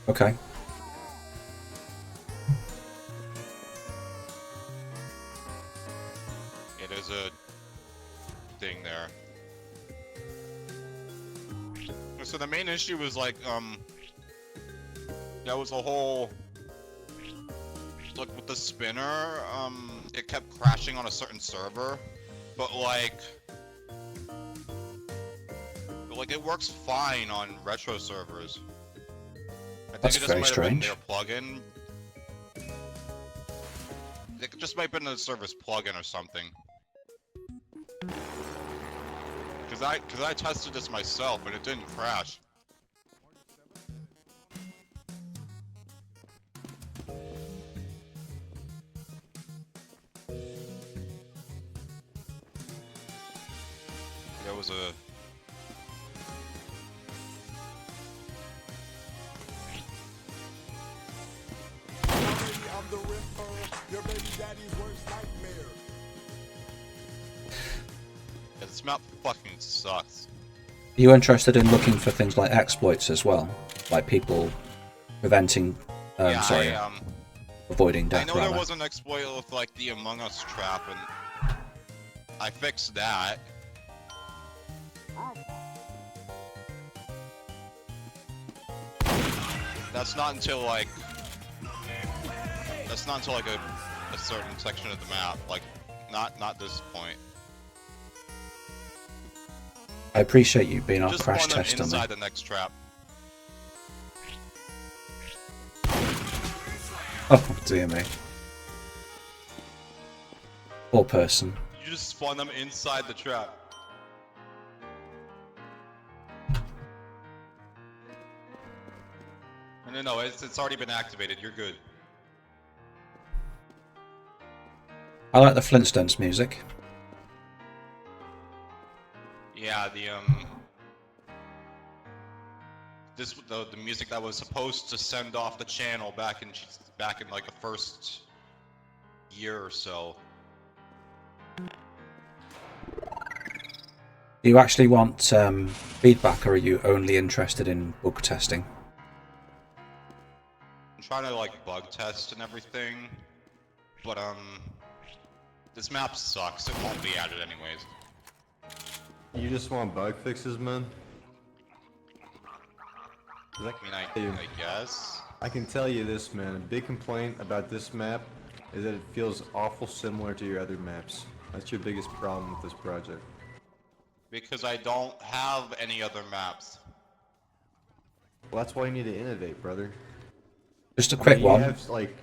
Okay. Yeah, there's a thing there. So the main issue was like, that was a whole, like with the spinner, it kept crashing on a certain server, but like it works fine on retro servers. I think That's it just very might have been strange. their plugin. It just might have been the server's plugin or something. Cause I tested this myself and it didn't crash. There was a I'm the Ripper, your baby daddy's worst nightmare. Yeah, this map fucking sucks. Are you interested in looking for things like exploits as well? Like people preventing, Yeah, avoiding I death, know rather. there was an exploit with like the Among Us trap, and I fixed that. That's not until like a certain section of the map, like not this point. I appreciate you being our Just crash spawn them test dummy. inside the next trap. Oh, dear me. Poor person. You just spawn them inside the trap. No, it's already been activated. You're good. I like the Flintstones music. Yeah, the music that was supposed to send off the channel back in like the first year or so. Do you actually want feedback, or are you only interested in bug testing? I'm trying to like bug test and everything, but this map sucks. It won't be added anyways. You just want bug fixes, man? I mean, I guess. I can tell you this, man. A big complaint about this map is that it feels awful similar to your other maps. That's your biggest problem with this project. Because I don't have any other maps. Well, that's why you need to innovate, brother. Just a I quick mean, you one. have, like,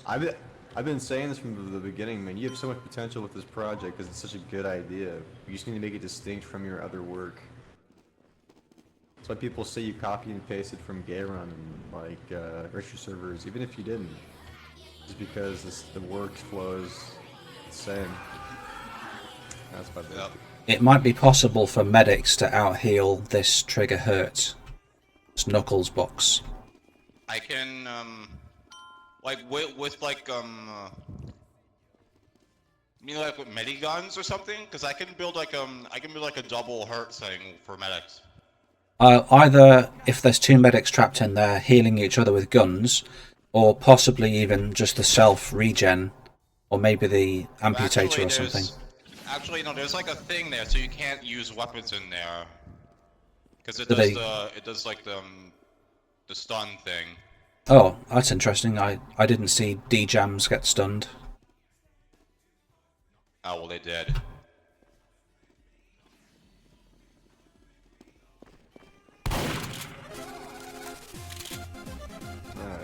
I've been saying this from the beginning, man. You have so much potential with this project because it's such a good idea. You just need to make it distinct from your other work. That's why people say you copy and pasted from Gayrun and like retro servers, even if you didn't. Just because the workflow is the same. That's my bad. Yep. It might be possible for medics to out-heal this trigger hurt. It's Knuckles box. I can like with like you mean like with mediguns or something? Because I can build like a double hurt thing for medics. Either if there's two medics trapped in there healing each other with guns, or possibly even just the self-regen, or maybe the amputator or something. Actually, no, there's like a thing there, so you can't use weapons in there. Because it Do does they- it does like the stun thing. Oh, that's interesting. I didn't see D-jams get stunned. Oh well, they did.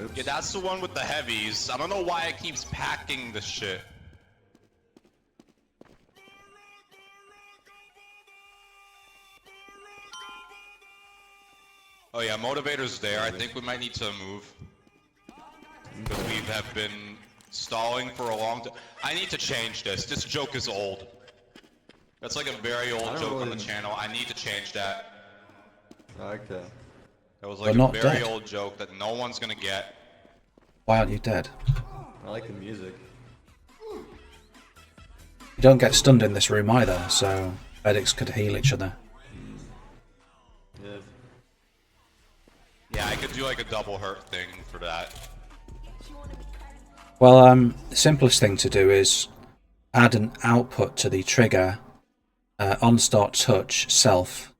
Oops. Yeah, that's the one with the heavies. I don't know why it keeps packing the shit. Oh yeah, motivator's there. I think we might need to move. Because we have been stalling for a long time. I need to change this. This joke is old. That's like a very old joke on the channel. I need to change that. Okay. That was We're like a not very dead. old joke that no one's gonna get. Why aren't you dead? I like the music. You don't get stunned in this room either, so medics could heal each other. Yeah. Yeah, I could do like a double hurt thing for that. Well, the simplest thing to do is add an output to the trigger on start touch self.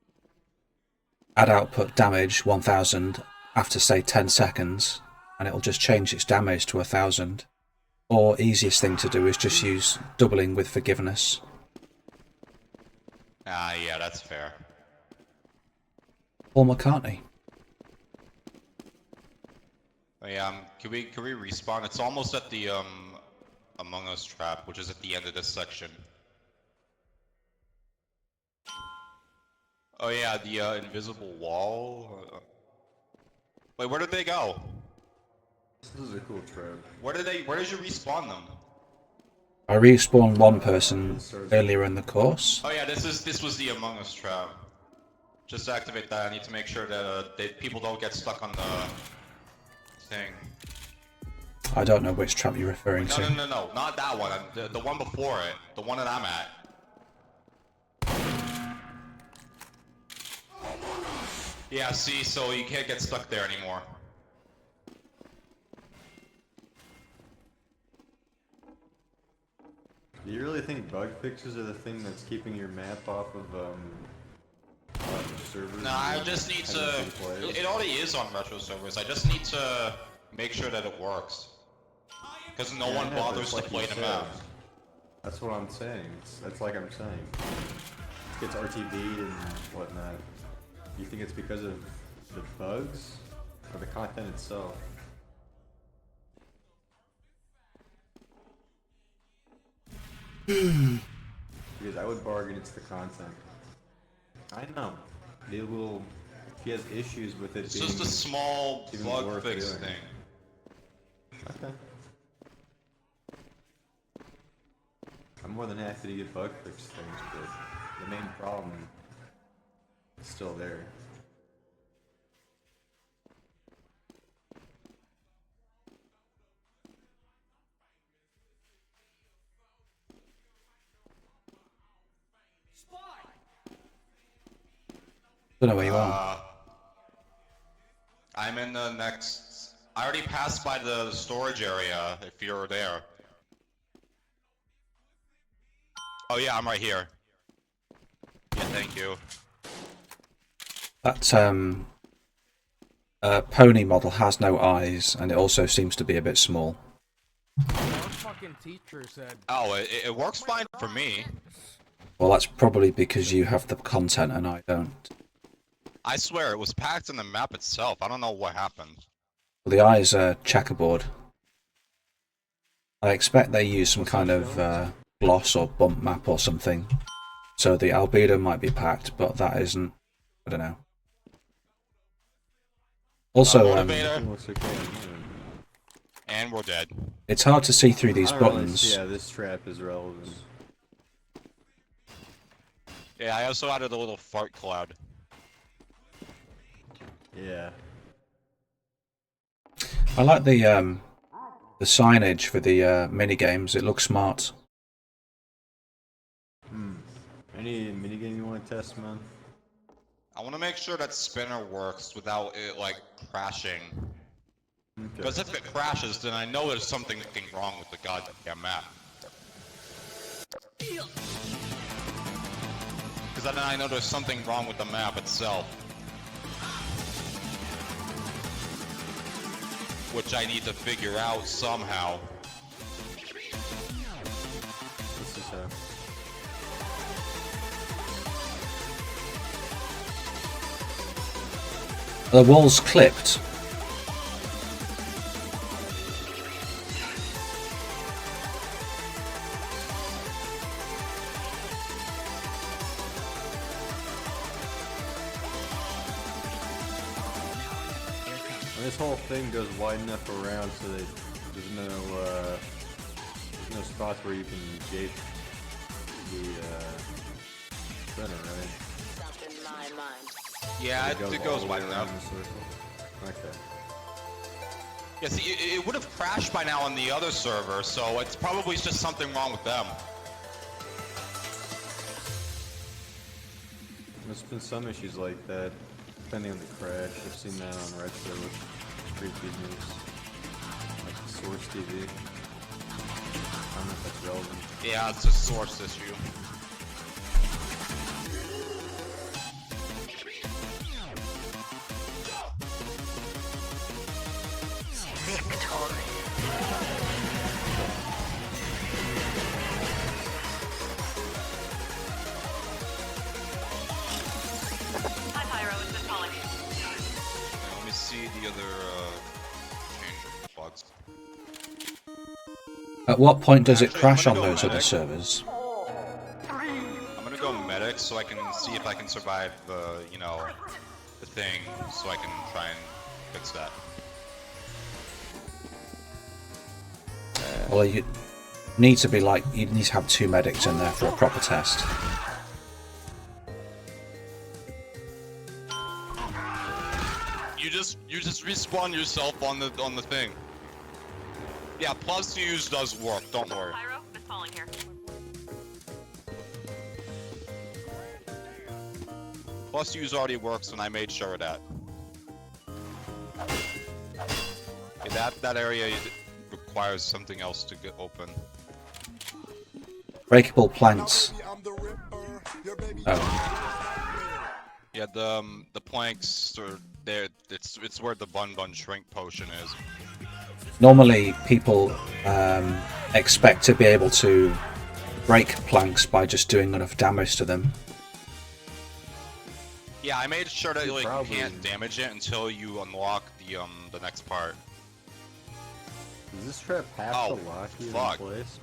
Add output damage 1000 after say 10 seconds, and it'll just change its damage to 1000. Or easiest thing to do is just use doubling with forgiveness. Ah, yeah, that's fair. Paul McCartney. Oh, yeah, can we respawn? It's almost at the Among Us trap, which is at the end of this section. Oh yeah, the invisible wall. Wait, where did they go? This is a cool trap. Where did you respawn them? I respawned one person earlier in the course. Oh yeah, this was the Among Us trap. Just to activate that, I need to make sure that people don't get stuck on the thing. I don't know which trap you're referring to. No, not that one. The one before it. The one that I'm at. Yeah, see, so you can't get stuck there anymore. Do you really think bug fixes are the thing that's keeping your map off of servers? No, I just need to... It already is on retro servers. I just need to make sure that it works. Because no one bothers to play the map. That's what I'm saying. That's like I'm saying. It gets RTB'd and whatnot. You think it's because of the bugs or the content itself? Because I would bargain it's the content. I know. They will. If he has issues with it, It's just a small bug fix thing. Okay. I'm more than happy to get bug fix things, but the main problem is still there. Don't know where you are. I'm in the next... I already passed by the storage area, if you're there. Oh yeah, I'm right here. Yeah, thank you. That pony model has no eyes, and it also seems to be a bit small. Fucking teacher said. Oh, it works fine for me. Well, that's probably because you have the content and I don't. I swear, it was packed in the map itself. I don't know what happened. Well, the eyes are checkerboard. I expect they use some kind of gloss or bump map or something. So the albedo might be packed, but that isn't. I don't know. Also, and we're dead. it's hard to see through these buttons. Yeah, this trap is relevant. Yeah, I also added a little fart cloud. Yeah. I like the signage for the mini games. It looks smart. Any minigame you want to test, man? I want to make sure that spinner works without it, like, crashing. Because if it crashes, then I know there's something wrong with the goddamn map. Because then I know there's something wrong with the map itself. Which I need to figure out somehow. This is The wall's clipped. And this whole thing goes wide enough around so that there's no spots where you can gape the center, right? Yeah, it goes wide enough. Okay. Yeah, see, it would have crashed by now on the other server, so it's probably just something wrong with them. There's been some issues like that. depending on the crash. I've seen that on Reddit with creepy news. Like Source TV. I don't know if that's relevant. Yeah, it's a source issue. Let me see the other change bugs. At what point does it Actually, crash I'm on gonna go those other medic. servers? I'm gonna go medic so I can see if I can survive the, you know, the thing, so I can try and fix that. Well, you need to be like, you need to have 2 medics in there for a proper test. You just respawn yourself on the thing. Yeah, plus use does work. Don't worry. Pyro, Miss Falling here. Plus use already works, and I made sure of that. Okay, that area requires something else to get open. Breakable planks. I'm the Ripper. Your baby Oh, Yeah, the planks are there. It's where the bun shrink potion is. normally people expect to be able to break planks by just doing enough damage to them. Yeah, I made sure that like Probably. you can't damage it until you unlock the next part. Does this trap have Oh, to lock you fuck. in place?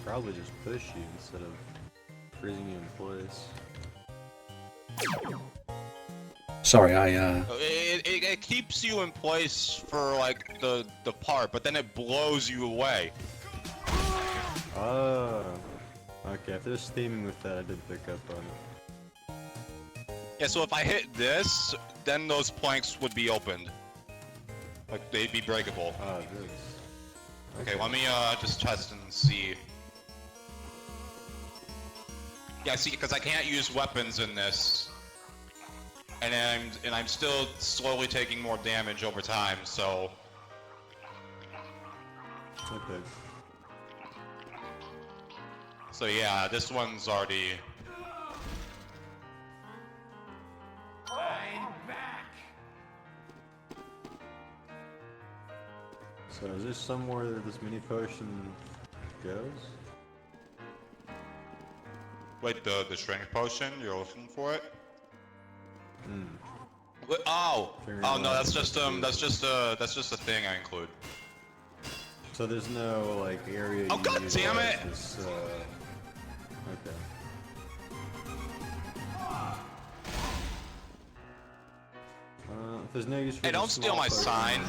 Probably just push you instead of freezing you in place. Sorry, It keeps you in place for like the part, but then it blows you away. Oh. Okay, if they're steaming with that, I did pick up on it. Yeah, so if I hit this, then those planks would be opened. Like they'd be breakable. Oh, this. Okay, let me just test and see. Yeah, see, because I can't use weapons in this, and I'm still slowly taking more damage over time. So Okay. yeah, this one's already. So is there somewhere that this mini potion goes? Wait, the strength potion? You're looking for it? Hmm. Oh! Figuring Oh out no, that's what just to do. that's just a thing I include. So there's no like area. Oh, you God damn utilize it! This, okay. If there's no use for Hey, the don't steal small my potion, sign.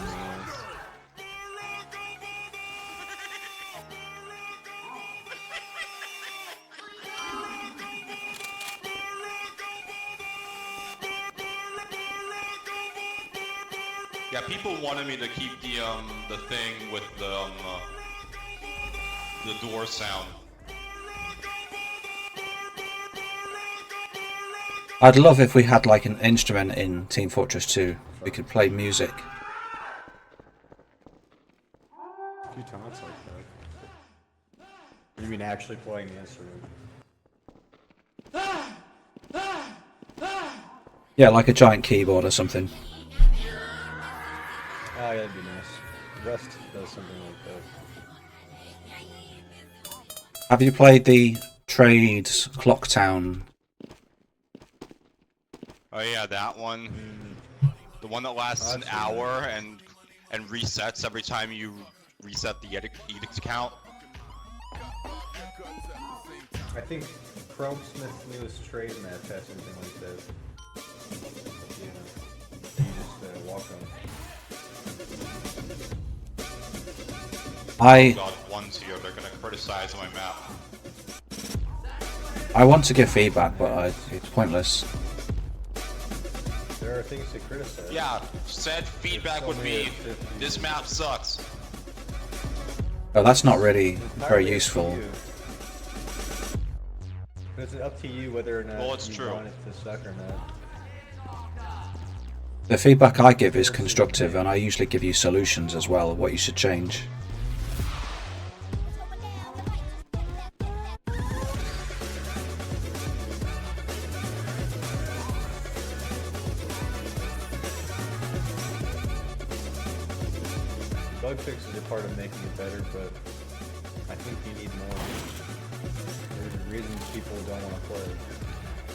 Yeah, people wanted me to keep the thing with the door sound. I'd love if we had like an instrument in Team Fortress 2. We could play music. A few taunts like that. You mean actually playing the instrument? Yeah, like a giant keyboard or something. Oh, yeah, that'd be nice. Rust does something like that. Have you played the Trades Clocktown? Oh yeah, that one. The one that lasts an I've seen hour and resets every time you reset the edict count. I think Chromesmith's newest trade map has something like that. You just walk on. God, one's here. They're gonna criticize my map. I want to give feedback, but it's pointless. There are things to criticize. Yeah, said feedback would be, this map sucks. Oh, that's not really very Entirely up to useful. you. It's up to you whether or not Well, it's you true. want it to suck or not. The feedback I give is constructive, and I usually give you solutions as well, what you should change. Bug fixes are part of making it better, but I think you need more. There's reasons people don't want to play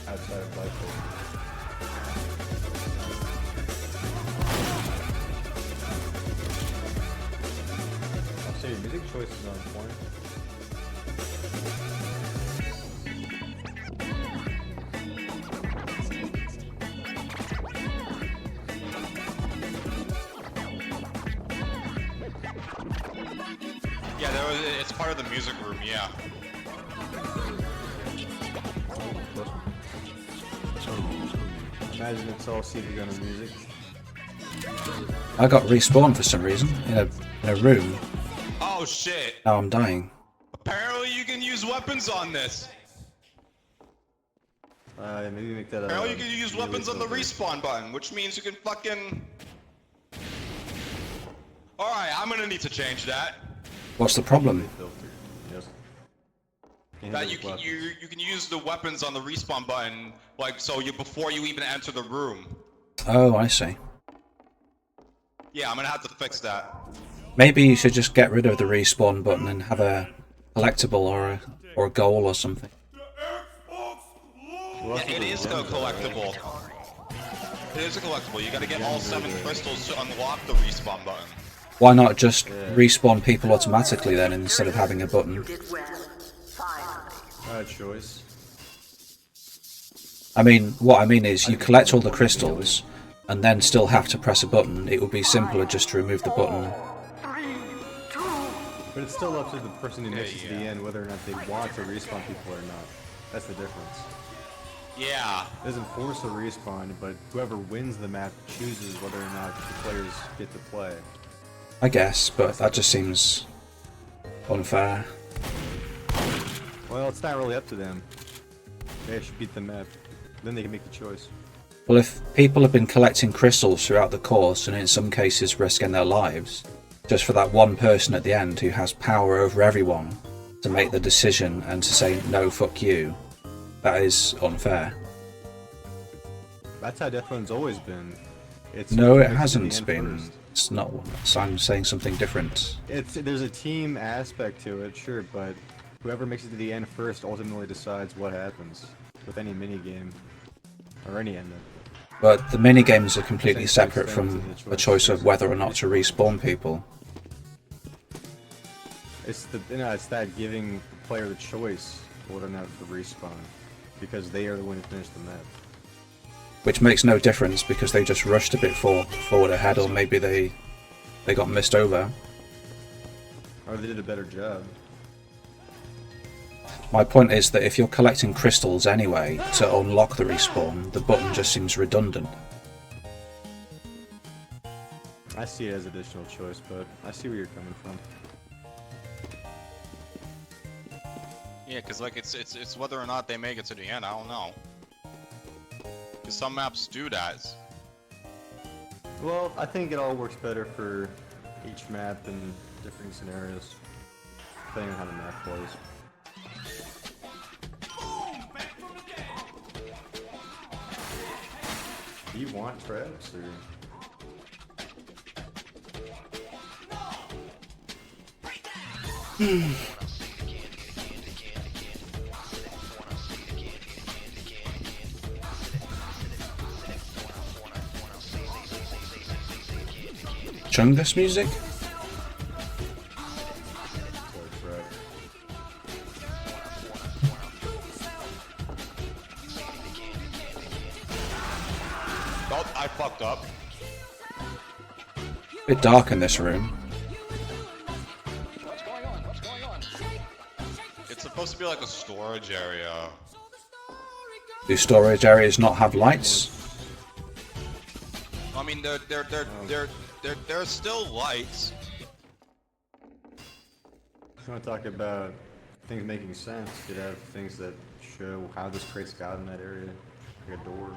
outside of bug fixes. I'll say your music choice is on point. Yeah, it's part of the music room, yeah. Imagine it's all Siivagunner music. I got respawned for some reason in a room. Oh shit! Now I'm dying. Apparently you can use weapons on this! Maybe make that a... Apparently you can use melee weapons on the filter. respawn button, which means you can fucking... Alright, I'm gonna need to change that. What's the problem? Filter. Yes. That you can use the weapons on the respawn button, like, so before you even enter the room. Oh, I see. Yeah, I'm gonna have to fix that. Maybe you should just get rid of the respawn button and have a collectible or a goal or something. Yeah, it is a collectible. It is a collectible. You gotta get all 7 crystals to unlock the respawn button. Why not just respawn people automatically then instead of having a button? Choice. I mean, what I mean is you collect all the crystals and then still have to press a button. It would be simpler just to remove the button. But it's still up to the person who makes it to the end whether or not they want to respawn people or not. That's the difference. Yeah. It doesn't force a respawn, but whoever wins the map chooses whether or not the players get to play. I guess, but that just seems unfair. Well, it's not really up to them. They should beat the map. Then they can make the choice. Well, if people have been collecting crystals throughout the course and in some cases risking their lives, just for that one person at the end who has power over everyone to make the decision and to say, no, fuck you, that is unfair. That's how Deathrun's always been. It's No, it who makes to the hasn't end been. first. It's not. I'm saying something different. There's a team aspect to it, sure, but whoever makes it to the end first ultimately decides what happens with any minigame or any end. But the minigames are completely Same separate thing from as the the choice of whether or not to respawn people. It's that giving the player the choice whether or not to respawn, because they are the one who finished the map. Which makes no difference because they just rushed a bit forward ahead, or maybe they got missed over. Or they did a better job. My point is that if you're collecting crystals anyway to unlock the respawn, the button just seems redundant. I see it as additional choice, but I see where you're coming from. Yeah, cause like it's whether or not they make it to the end, I don't know. Cause some maps do that. Well, I think it all works better for each map in different scenarios, depending on how the map plays. Do you want traps or? Chungus music? Sorry, trap. Oh, I fucked up. Bit dark in this room. It's supposed to be like a storage area. Do storage areas not have lights? I mean, there's still lights. If you want to talk about things making sense, you could have things that show how this crate's got in that area. Like a door.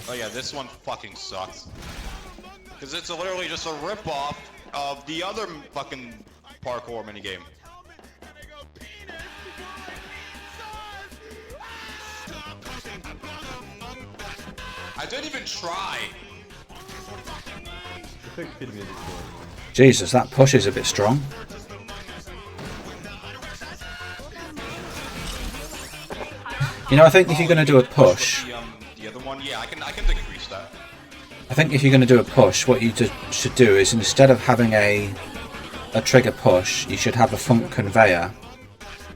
Oh yeah, this one fucking sucks. Because it's literally just a ripoff of the other fucking parkour minigame. I didn't even try. I think kid music for Jesus, that push is a bit strong. You know, I think if you're going to do a push, The other one, yeah, I can decrease that. I think if you're going to do a push, what you should do is instead of having a trigger push, you should have a funk conveyor,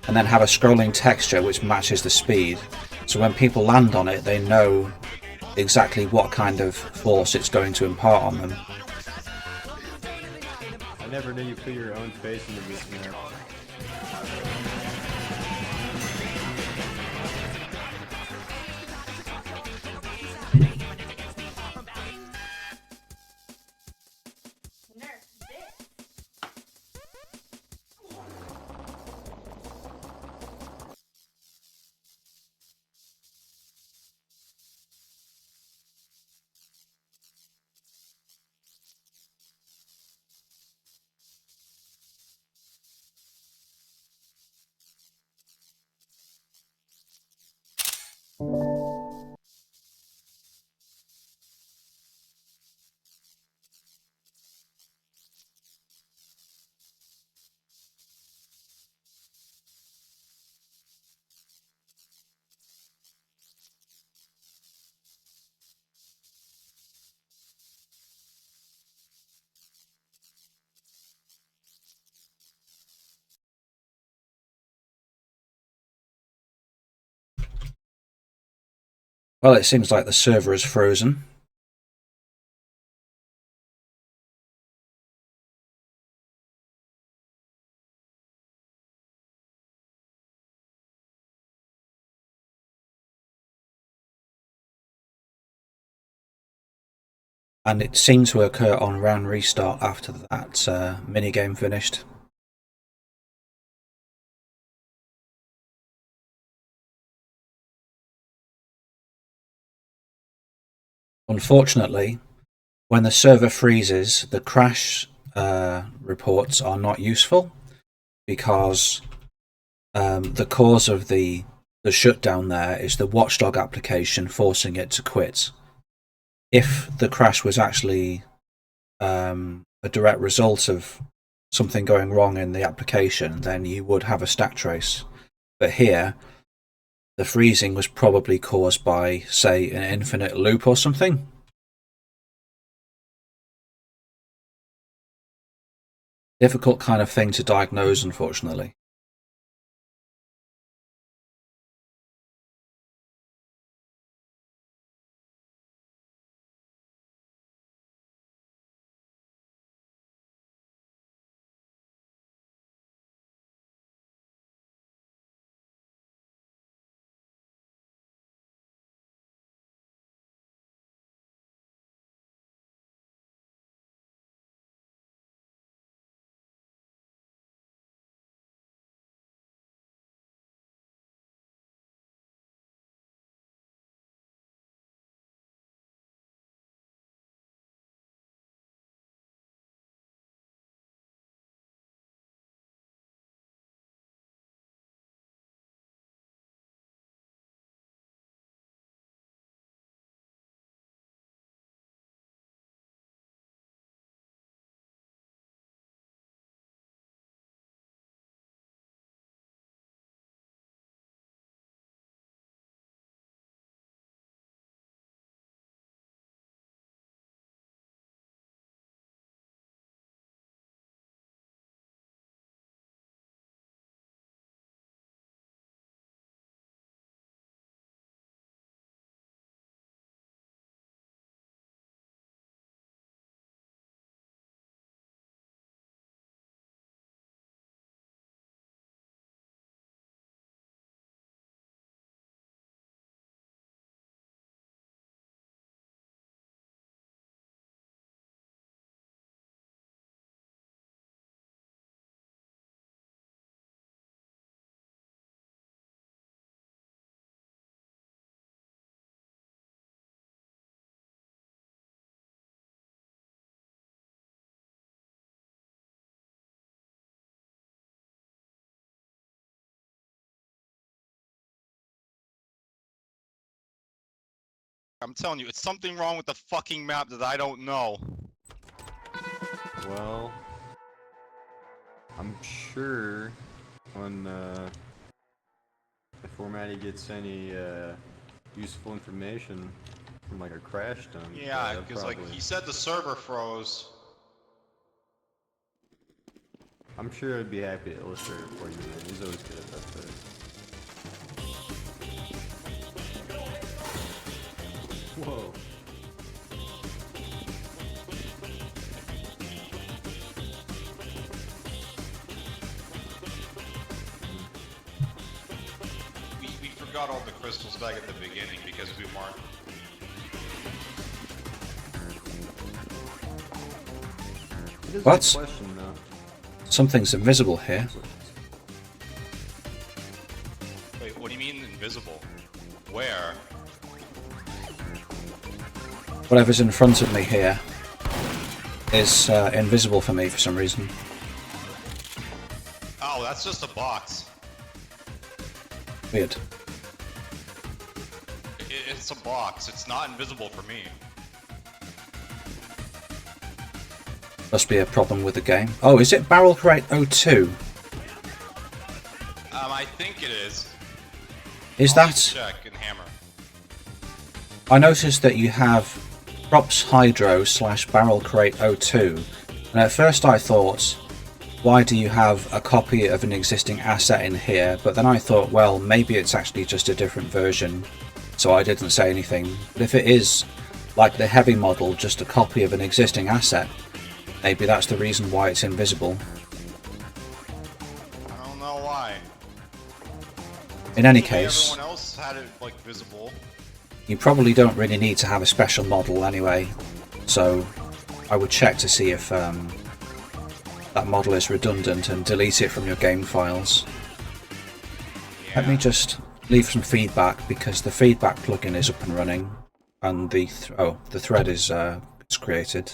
and then have a scrolling texture which matches the speed. So when people land on it, they know exactly what kind of force it's going to impart on them. I never knew you put your own face into this map. Well, it seems like the server is frozen. And it seemed to occur on round restart after that minigame finished. Unfortunately, when the server freezes, the crash reports are not useful because the cause of the shutdown there is the Watchdog application forcing it to quit. If the crash was actually a direct result of something going wrong in the application, then you would have a stack trace. But here, the freezing was probably caused by, say, an infinite loop or something. Difficult kind of thing to diagnose, unfortunately. I'm telling you, it's something wrong with the fucking map that I don't know. Well, I'm sure when the formatting gets any useful information from like a crash dump. Yeah, because like he said the server froze. I'm sure I'd be happy to illustrate it for you, man. He's always good at that stuff. Whoa. We forgot all the crystals back at the beginning because we weren't. It is a What? good question, though. Something's invisible here. Wait, what do you mean invisible? Where? Whatever's in front of me here is invisible for me for some reason. Oh, that's just a box. Weird. It's a box. It's not invisible for me. Must be a problem with the game. Oh, is it Barrel Crate 02? I think it is. Is I'll that? check and hammer. I noticed that you have Props Hydro / Barrel Crate 02, and at first I thought, why do you have a copy of an existing asset in here? But then I thought, well, maybe it's actually just a different version, so I didn't say anything. But if it is, like the heavy model, just a copy of an existing asset, maybe that's the reason why it's invisible. I don't know why. In any Usually case, everyone else had it like visible. you probably don't really need to have a special model anyway, so I would check to see if that model is redundant and delete it from your game files. Yeah. Let me just leave some feedback because the feedback plugin is up and running, and the thread is it's created.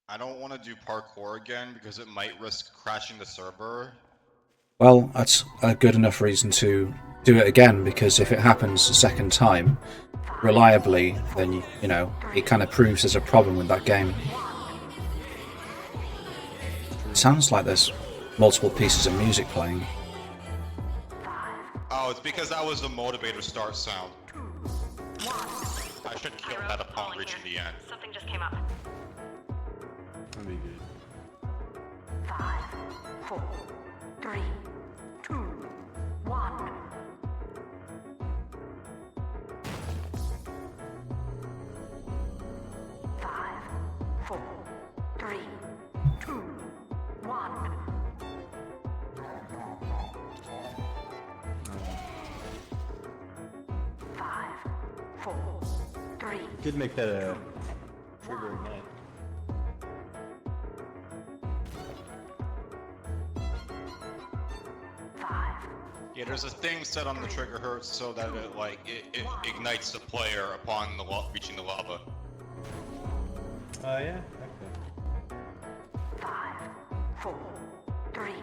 I don't want to do parkour again because it might risk crashing the server. Well, that's a good enough reason to do it again, because if it happens a second time reliably, then you know it kind of proves there's a problem with that game. It sounds like there's multiple pieces of music playing. Oh, it's because that was the motivator start sound. I should kill that upon reaching the end. Something just came up. That'd be good. 5, 4, 3, 2, 1. Five, 4, 3, 2, 1. Five, 4, 3. Could make that a trigger ignite. Yeah, there's a thing set on the trigger hertz so that it ignites the player upon reaching the lava. Oh yeah? Okay. 5, 4, 3,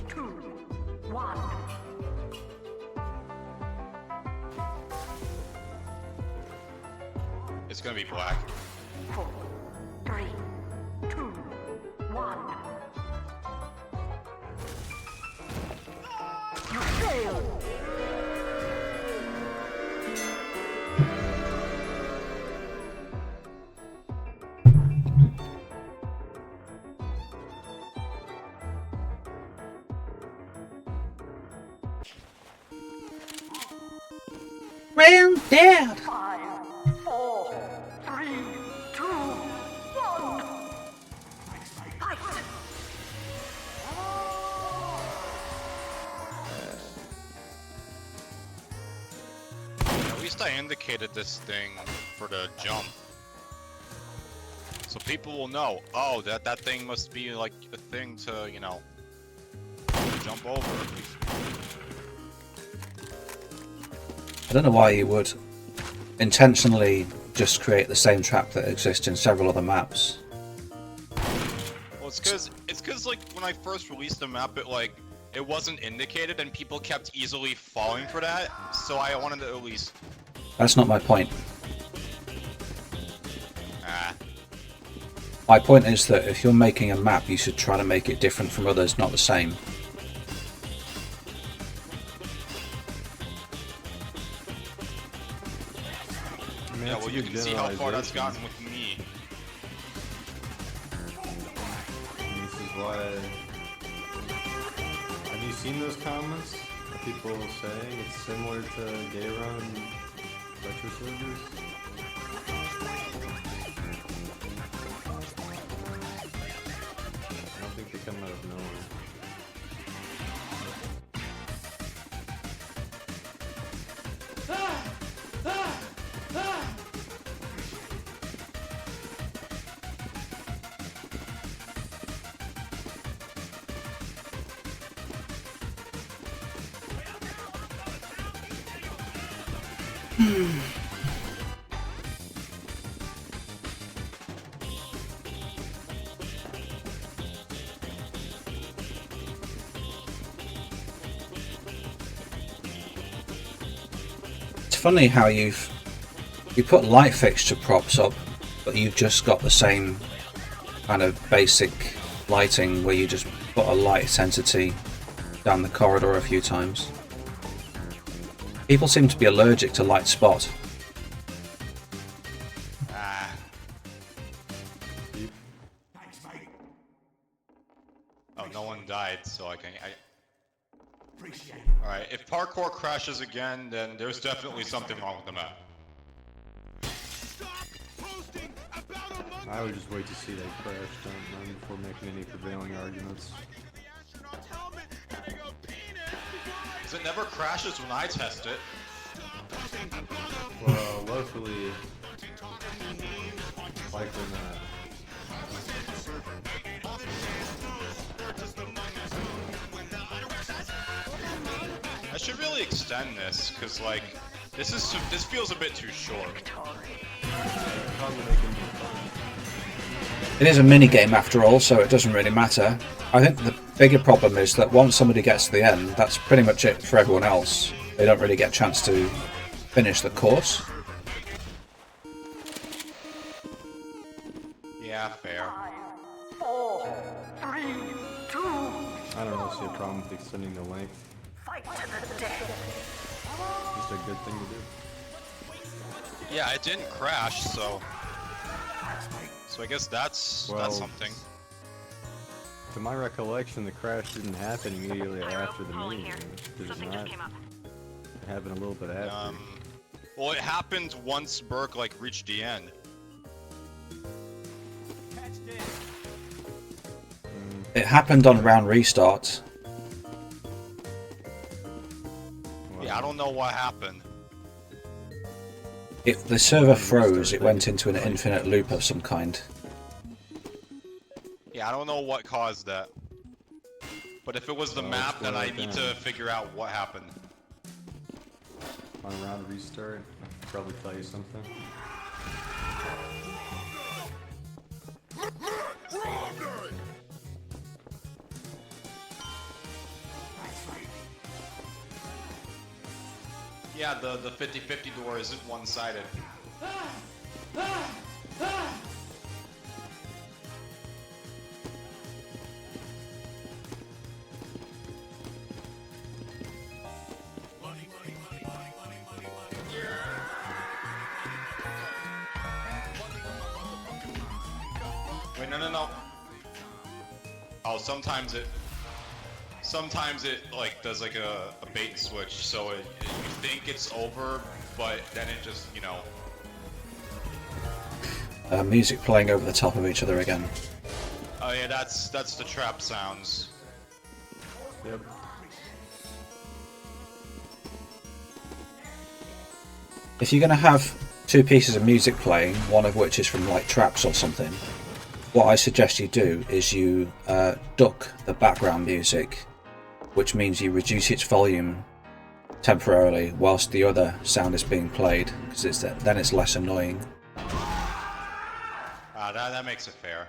2, 1. It's gonna be black. 4, 3, 2, 1. You failed! Well, Dad! 5, 4, 3, 2, 1. Fight! At least I indicated this thing for the jump. So people will know, oh, that thing must be like a thing to, you know, jump over. I don't know why you would intentionally just create the same trap that exists in several other maps. Well, it's cause like when I first released the map, it like it wasn't indicated, and people kept easily falling for that. So I wanted to at least. That's not my point. Ah. My point is that if you're making a map, you should try to make it different from others, not the same. I mean, Yeah, that's well, a you good can see how far that's generalization. gotten with me. And this is why. Have you seen those comments? Of people saying it's similar to Deathrun and retro servers? I don't think they come out of nowhere. It's funny how you put light fixture props up, but you've just got the same kind of basic lighting where you just put a light intensity down the corridor a few times. People seem to be allergic to light spot. Ah. Oh, no one died, so I can. Alright, if parkour crashes again, then there's definitely something wrong with the map. I would just wait to see that crash done before making any prevailing arguments. Because it never crashes when I test it. Well, luckily, likely not. I should really extend this, because like, this feels a bit too short. Probably make it more fun. It is a mini game after all, so it doesn't really matter. I think the bigger problem is that once somebody gets to the end, that's pretty much it for everyone else. They don't really get a chance to finish the course. Yeah, fair. 4, 3, 2, I don't see a problem with extending the length. fight to the death. Just a good thing to do. Yeah, it didn't crash, so I guess that's something. To my recollection, the crash didn't happen immediately after the minigame. Did it not? It happened a little bit after. Well, it happened once Burke like reached the end. It happened on round restart. Yeah, I don't know what happened. If the server froze, it went into an infinite loop of some kind. Yeah, I don't know what caused that. But if it was the map, then I need to figure out what happened. On a round restart, I could probably tell you something. Yeah, the 50-50 door isn't one-sided. Wait, no. Oh, sometimes it like does like a bait and switch, so you think it's over, but then it just, you know. Music playing over the top of each other again. Oh yeah, that's the trap sounds. Yep. If you're going to have two pieces of music playing, one of which is from like traps or something, what I suggest you do is you duck the background music, which means you reduce its volume temporarily whilst the other sound is being played, because then it's less annoying. That makes it fair.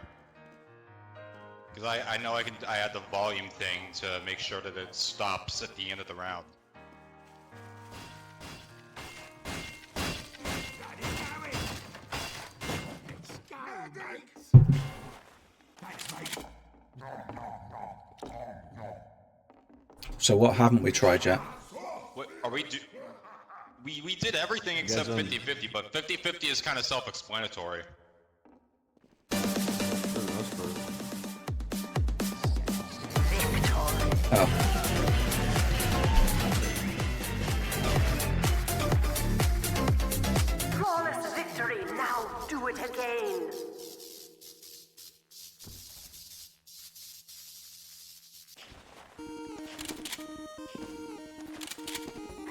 Because I know I add the volume thing to make sure that it stops at the end of the round. So what haven't we tried yet? What are we do? We did everything except 50-50, but 50-50 is kind of self-explanatory. For the most part. Oh. Flawless victory. Now do it again.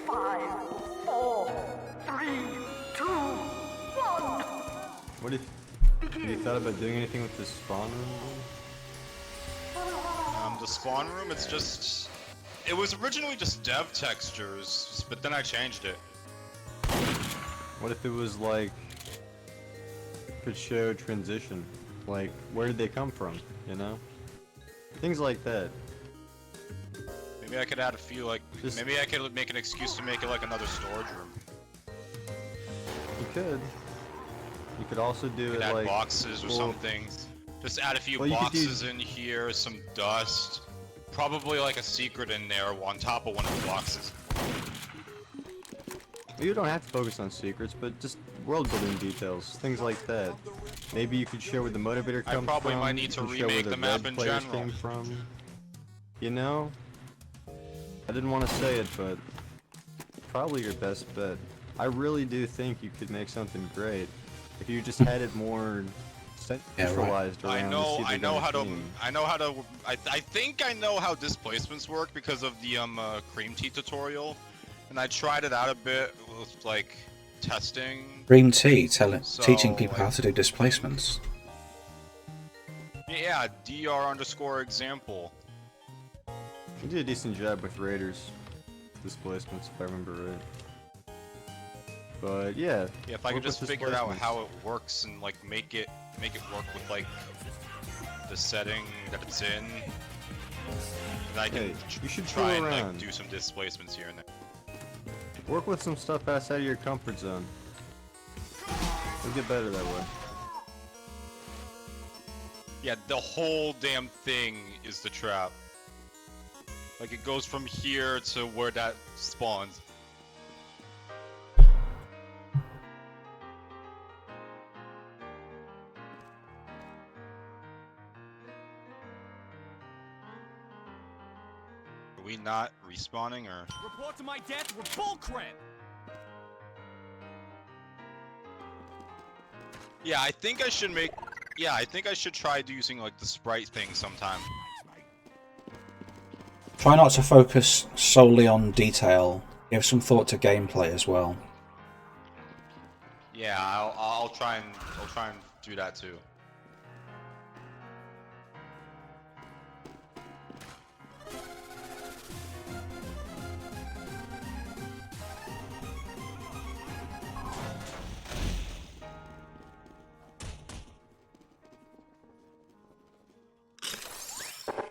Five, four, three, two, one. What if you thought about doing anything with this spawn room? The spawn room, it's just... It was originally just dev textures, but then I changed it. What if it was like... could show transition? Like, where did they come from, you know? Things like that. Maybe I could add a few, like... Just- Maybe I could make an excuse to make it like another storage room. You could. You could also do You it could add like... boxes or well, something. Just add a few well, you could boxes in here, some dust. Probably like a secret in there on top of one of the boxes. You don't have to focus on secrets, but just world building details, things like that. Maybe you could show where the motivator I comes from. probably might need to you could show where remake the the map red in players general. came from. You know? I didn't want to say it, but probably your best bet. I really do think you could make something great if you just had it more centralized around I the know how to, team. I think I know how displacements work because of the cream tea tutorial, and I tried it out a bit with like testing. Green tea, teaching So, people how to do displacements. Yeah, dr_example. You did a decent job with Raiders displacements, if I remember right. But yeah. Yeah, if I could work with just figure out displacements. how it works and like make it work with like the setting that it's in, then I can Hey, you should try and fool like around. do some displacements here and there. Work with some stuff outside of your comfort zone. You'll get better that way. Yeah, the whole damn thing is the trap. Like it goes from here to where that spawns. Are we not respawning or? Report to my death were bullcrap. Yeah, I think I should make. Yeah, I think I should try using like the sprite thing sometime. Try not to focus solely on detail. Give some thought to gameplay as well. Yeah, I'll try and do that too.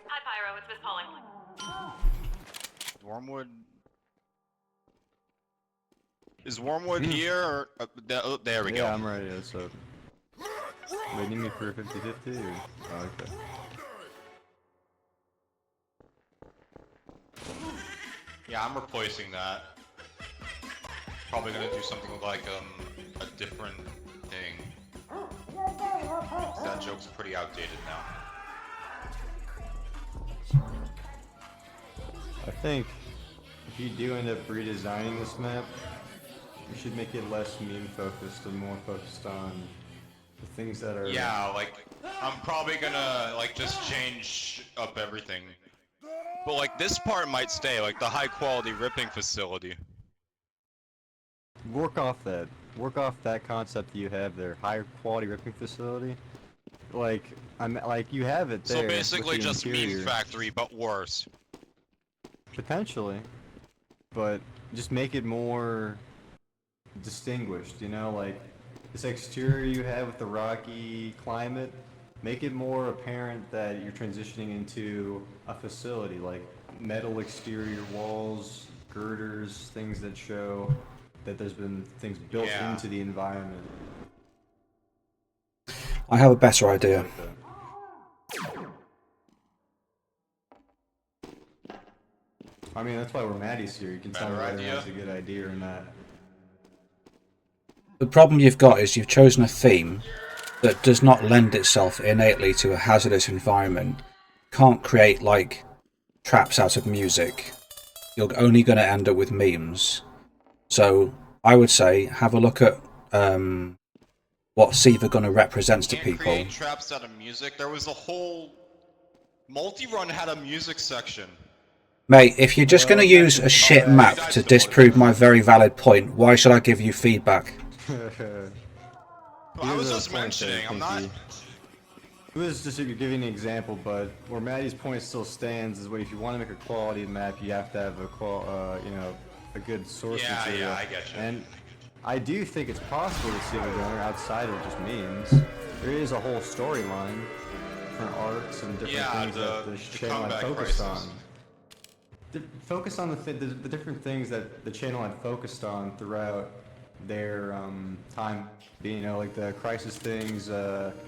Hi, Pyro. It's Miss Pone. Wormwood. Is Wormwood here? Or, oh, there we Yeah, go. I'm ready. So, waiting me for a 50-50? Oh, okay. Yeah, I'm replacing that. Probably gonna do something like a different thing. That joke's pretty outdated now. I think if you do end up redesigning this map, you should make it less meme focused and more focused on the things that are. Yeah, like I'm probably gonna like just change up everything. But like this part might stay, like the high quality ripping facility. Work off that. Work off that concept that you have there. Higher quality ripping facility. Like like you have it there. So with basically the just interior. meme factory, but worse. Potentially, but just make it more distinguished. You know, like this exterior you have with the rocky climate. Make it more apparent that you're transitioning into a facility, like metal exterior walls, girders, things that show that there's been things built Yeah. into the environment. I have a better idea. Like that. I mean, that's why we're Maddie's here. You can tell me Better whether idea? that's a good idea or not. The problem you've got is you've chosen a theme that does not lend itself innately to a hazardous environment. Can't create, like, traps out of music. You're only going to end up with memes. So, I would say, have a look at what Siivagunner represents to Can't people. create traps out of music. There was a whole multi-run had a music section. Mate, if you're just going to use a shit map to disprove my very valid point, why should I give you feedback? I was just mentioning. I'm not. It was just giving an example, but where Maddie's point still stands is where if you want to make a quality map, you have to have a good source material. Yeah, I get you. And I do think it's possible to see a gunner outside of just memes. There is a whole storyline, different arcs and different things that the channel had comeback focused crisis. on. Focus on the different things that the channel had focused on throughout their time. You know, like the crisis things,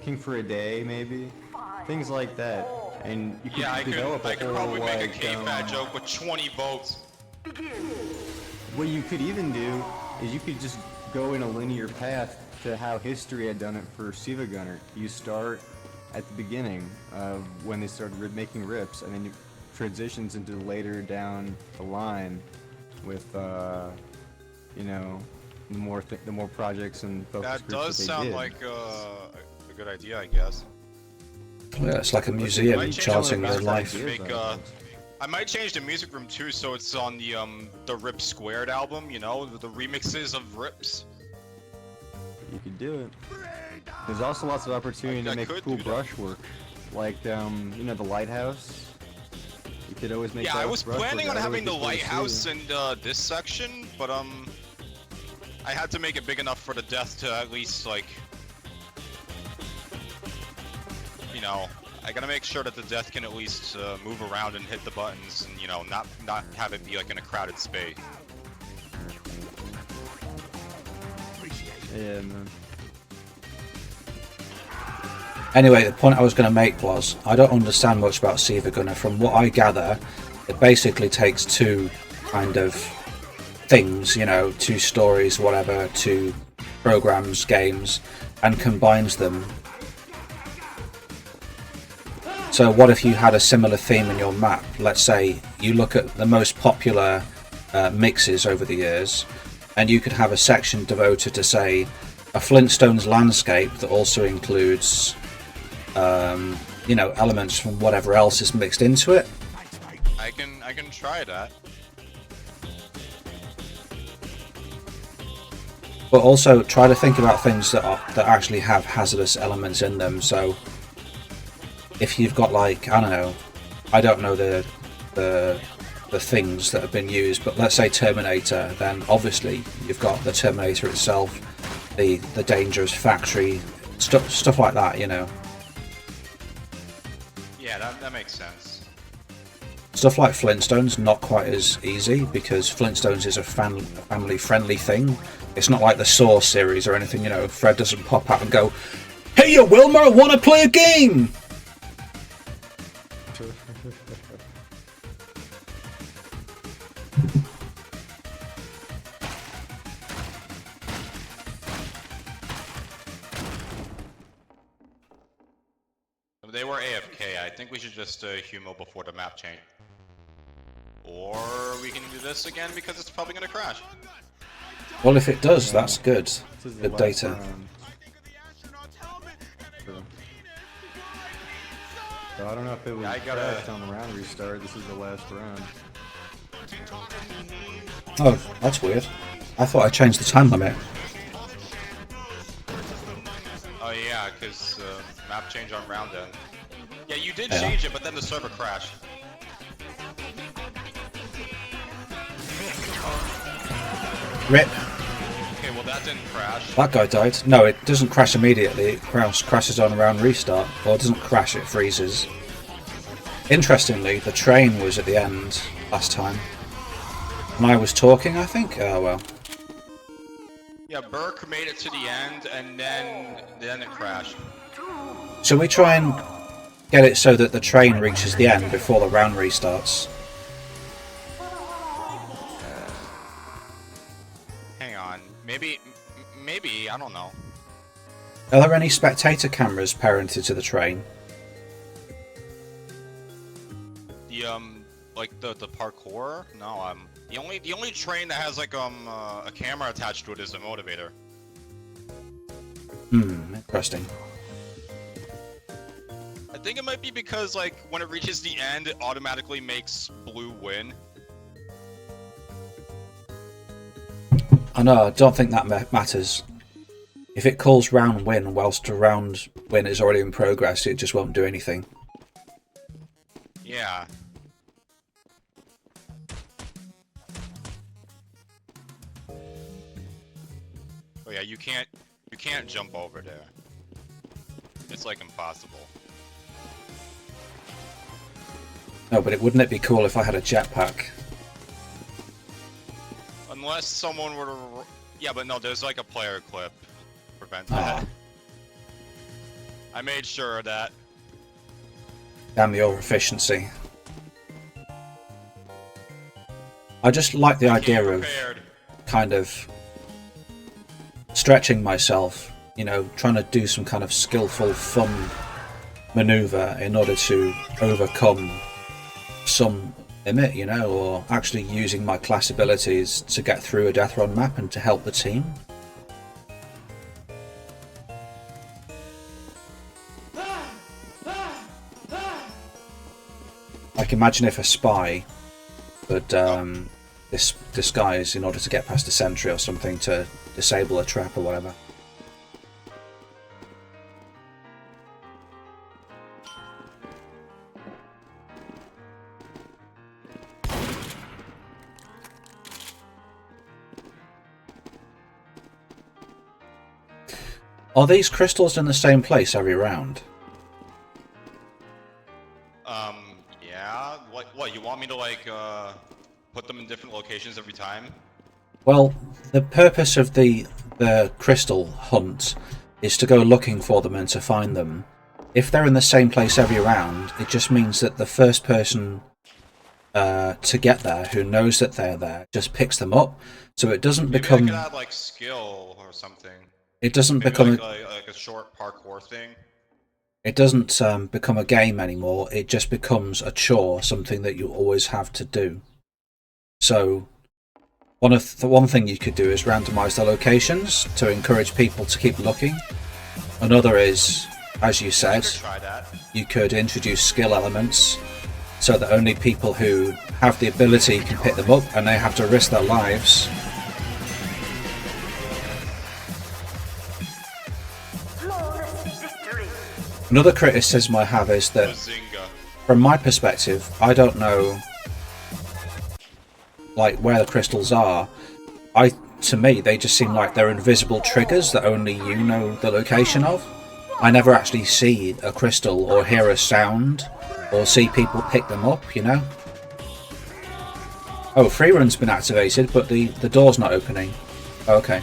King for a Day, maybe things like that. And you could Yeah, I develop could a whole probably make a like, K-Fat joke with 20 votes. What you could even do is you could just go in a linear path to how history had done it for Siivagunner. You start at the beginning of when they started making rips, and then you transitions into later down the line with you know, the more projects and focus That groups does that they sound did. like a good idea, I guess. Yeah, it's like a museum Might change charting the their map life. to make, I might change the music room too, so it's on the Rip Squared album. You know, the remixes of rips. You could do it. There's also lots of opportunity I to make could cool do that. brushwork, like you know, the lighthouse. You could always make. Yeah, that I was brushwork. planning on That having the always gets lighthouse pretty and this section, but I had to make it big enough for the death to at least like, you know, I gotta make sure that the death can at least move around and hit the buttons, and you know, not have it be like in a crowded space. Yeah, man. Anyway, the point I was going to make was, I don't understand much about Siivagunner. From what I gather, it basically takes two kind of things, you know, two stories, whatever, two programs, games, and combines them. So what if you had a similar theme in your map? Let's say you look at the most popular mixes over the years, and you could have a section devoted to, say, a Flintstones landscape that also includes you know, elements from whatever else is mixed into it. I can try that. But also try to think about things that actually have hazardous elements in them. So if you've got, like, I don't know the things that have been used, but let's say Terminator, then obviously you've got the Terminator itself, the dangerous factory, stuff like that, you know. Yeah, that makes sense. Stuff like Flintstones, not quite as easy, because Flintstones is a family-friendly thing. It's not like the Saw series or anything, you know. Fred doesn't pop out and go, "Hey, Wilma, I want to play a game!" They were AFK. I think we should just humo before the map change. Or we can do this again because it's probably gonna crash. Well, if it does, that's good. This is the Good last data. round. So I don't know if it was Yeah, I gotta- crashed on the round restart. This is the last round. Oh, that's weird. I thought I changed the time limit. Oh yeah, because map change on round end. Yeah, you did Yeah. change it, but then the server crashed. Rip. Okay, well That didn't crash. That guy died. No, it doesn't crash immediately. It crashes on around restart. Or it doesn't crash, it freezes. Interestingly, the train was at the end last time. And I was talking, I think? Oh, well. Yeah, Burke made it to the end, and then it crashed. Shall we try and get it so that the train reaches the end before the round restarts? Hang on. Maybe, I don't know. Are there any spectator cameras parented to the train? The like the parkour? No, the only train that has like a camera attached to it is the motivator. Interesting. I think it might be because like when it reaches the end, it automatically makes blue win. I know, I don't think that matters. If it calls round win whilst a round win is already in progress, it just won't do anything. Yeah. Oh yeah, you can't jump over there. It's like impossible. No, but wouldn't it be cool if I had a jetpack? Unless someone were to... Yeah, but no, there's like a player clip. Prevent that. I made sure of that. Damn your efficiency. I just like the idea of kind of stretching myself, you know, trying to do some kind of skillful, fun maneuver in order to overcome some limit, you know, or actually using my class abilities to get through a Deathrun map and to help the team. Like, imagine if a spy would disguise in order to get past a sentry or something to disable a trap or whatever. Are these crystals in the same place every round? Yeah. What? You want me to like put them in different locations every time? Well, the purpose of the crystal hunt is to go looking for them and to find them. If they're in the same place every round, it just means that the first person to get there, who knows that they're there, just picks them up. So it doesn't Maybe become... I could add like skill or something. It doesn't Maybe become... like a short parkour thing. It doesn't become a game anymore. It just becomes a chore, something that you always have to do. So one thing you could do is randomize the locations to encourage people to keep looking. Another is, as you said, you could introduce skill elements so that only people who have the ability can pick them up, and they have to risk their lives. Another criticism I have is that, from my perspective, I don't know like where the crystals are. To me, they just seem like they're invisible triggers that only you know the location of. I never actually see a crystal or hear a sound or see people pick them up, you know? Oh, free run's been activated, but the door's not opening. Okay.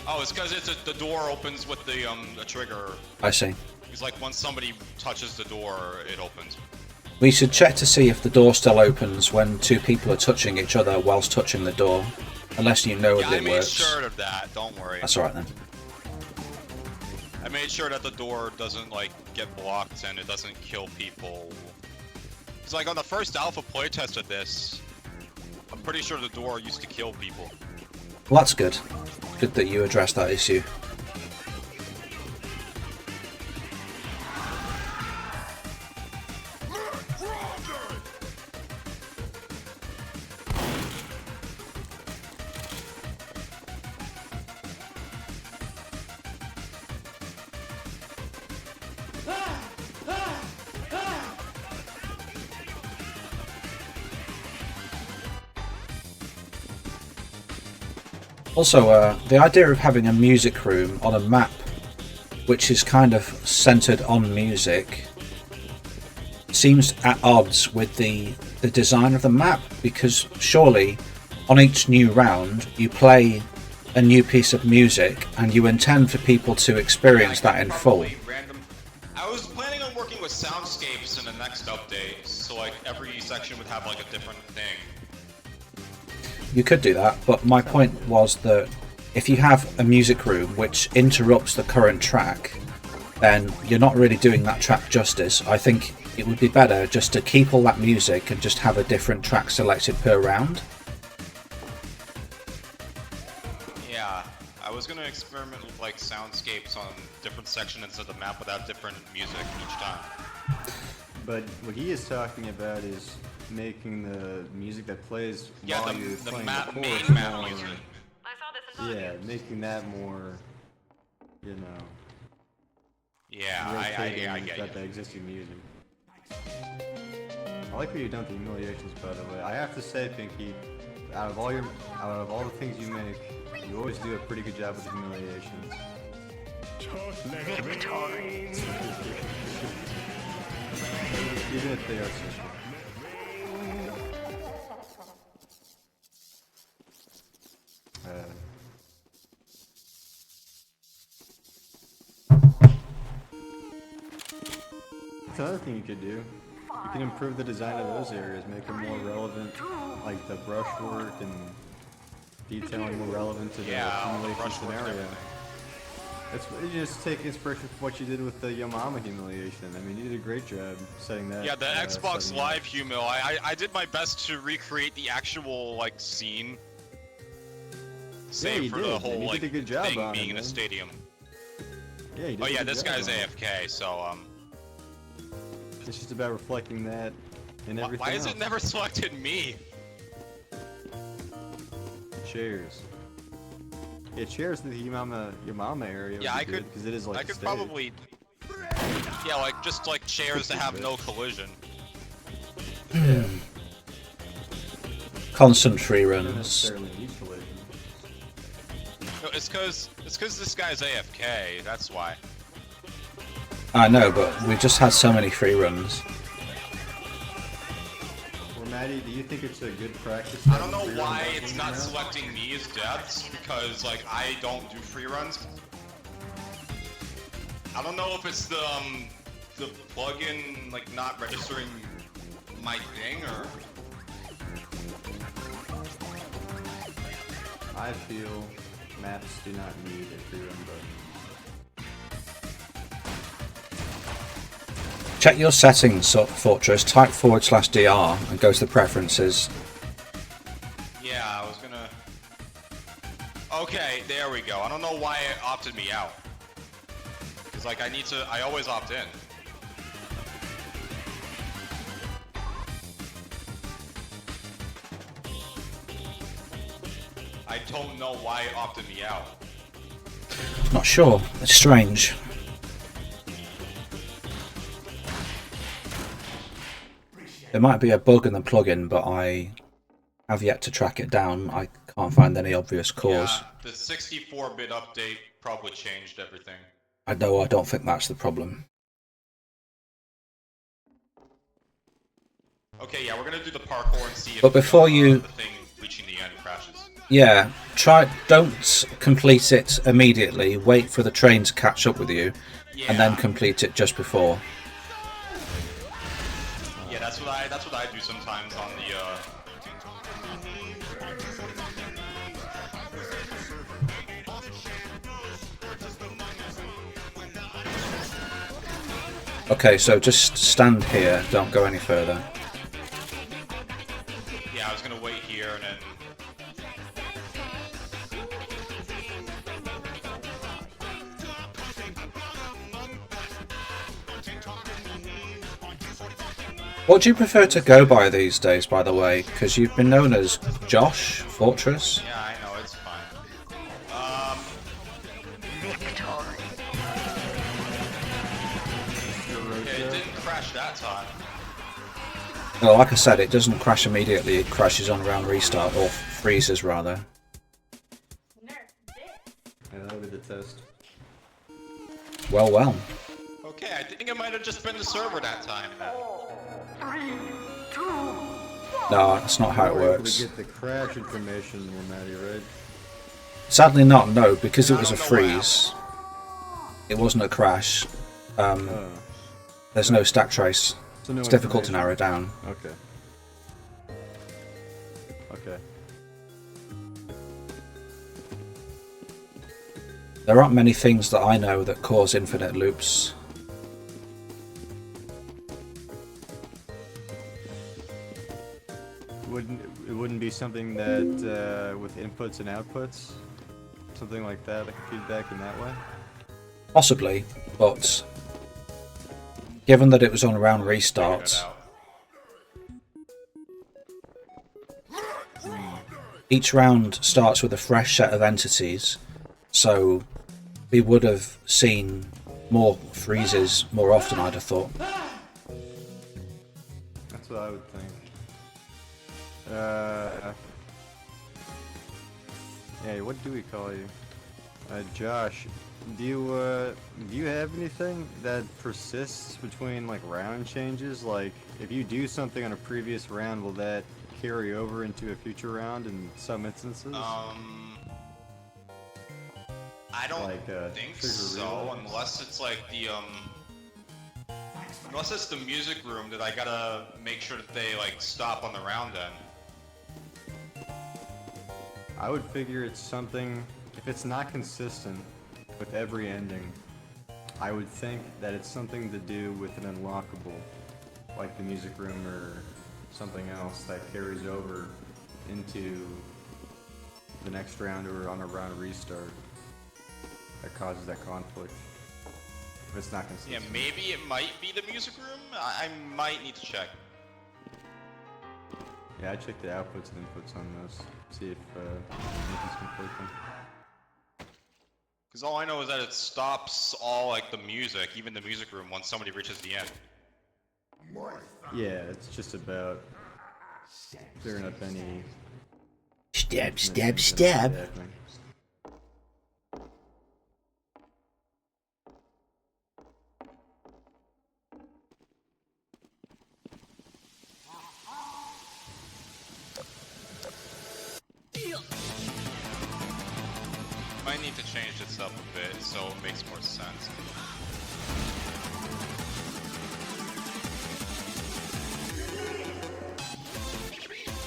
Oh, it's because the door opens with the trigger. I see. It's like once somebody touches the door, it opens. We should check to see if the door still opens when two people are touching each other whilst touching the door. Unless you know that it works. I made sure of that, don't worry. That's alright then. I made sure that the door doesn't like get blocked and it doesn't kill people. It's like on the first alpha playtest of this, I'm pretty sure the door used to kill people. Well, that's good. Good that you addressed that issue. Also, the idea of having a music room on a map which is kind of centered on music seems at odds with the design of the map, because surely on each new round you play a new piece of music and you intend for people to experience that in full. I was planning on working with soundscapes in the next update, so like every section would have like a different thing. You could do that, but my point was that if you have a music room which interrupts the current track, then you're not really doing that track justice. I think it would be better just to keep all that music and just have a different track selected per round. Yeah, I was gonna experiment with like soundscapes on different sections of the map without different music each time. But what he is talking about is making the music that plays Yeah, while you're the playing map, the main chorus map more, music. I saw this in yeah, Volume. making that more, you know, Yeah, I get that it. the existing music. I like what you've done with the humiliations, by the way. I have to say, Pinky, out of all the things you make, you always do a pretty good job with the humiliations. Even if they are so short. That's another thing you could do. You can improve the design of those areas, make them more relevant, like the brushwork and detailing more relevant to the humiliation brushwork and scenario. You just take inspiration from what you did with the Yamama humiliation. I mean, you did a great job setting that. Yeah, the Xbox setting Live humil. I did my best to recreate the actual like scene. Save you for did, the and whole you like did a good job thing on it, being in a man. stadium. Yeah, you did Oh a yeah, good this job guy's on it. AFK, so It's just about reflecting that in everything why has else. it never selected me? Chairs. Yeah, chairs in the Yamama area. Yeah, I could because it is like I the could stage. probably yeah, like just like chairs to have no collision. Constant free You don't runs. necessarily need collision. No, it's cause this guy's AFK. That's why. I know, but we've just had so many free runs. Well, Maddie, do you think it's a good practice? I don't know why it's not selecting me as deaths, because like I don't do free runs. I don't know if it's the plugin like not registering my thing or. I feel maps do not need a free run button. Check your settings, Fortress, type /DR and go to the preferences. Yeah, I was gonna. Okay, there we go. I don't know why it opted me out. Cause like I always opt in. I don't know why it opted me out. Not sure. It's strange. There might be a bug in the plugin, but I have yet to track it down. I can't find any obvious cause. Yeah, the 64-bit update probably changed everything. I don't think that's the problem. Okay, yeah, we're gonna do the parkour and see if But before the thing reaching the end crashes. Yeah, don't complete it immediately. Wait for the train to catch up with you, and then complete it just before. Yeah, that's what I do sometimes on the Okay, so just stand here. Don't go any further. Yeah, I was gonna wait here and then. What do you prefer to go by these days, by the way? Because you've been known as Josh, Fortress. Yeah, I know, it's fine. Okay, it didn't crash that time. Well, like I said, it doesn't crash immediately. It crashes on around restart, or freezes rather. Yeah, that'll be the test. Well, well. Okay, I think it might have just been the server that time. No, that's not how it We works. get the crash information when Maddie, right? Sadly not, no, because it was I a don't know what freeze. It wasn't a crash. Oh. There's no stack trace. So no It's difficult to information. narrow down. Okay. Okay. There aren't many things that I know that cause infinite loops. It wouldn't be something that with inputs and outputs, something like that, like feedback in that way. Possibly, but given that it was on round Figured restart, it out. each round starts with a fresh set of entities, so we would have seen more freezes more often, I'd have thought. That's what I would think. Yeah, what do we call you? Josh, do you have anything that persists between like round changes? Like, if you do something on a previous round, will that carry over into a future round in some instances? I don't Like, think trigger so, reload? unless it's like the unless it's the music room that I gotta make sure that they like stop on the round end. I would figure it's something, if it's not consistent with every ending, I would think that it's something to do with an unlockable, like the music room or something else that carries over into the next round or on a round restart that causes that conflict. If it's not Yeah, consistent. maybe it might be the music room. I might need to check. Yeah, I checked the outputs and inputs on this. See if anything's conflicting. Because all I know is that it stops all like the music, even the music room, once somebody reaches the end. Yeah, it's just about clearing up any Stab, stab, missions stab. that happening. Might need to change this up a bit so it makes more sense.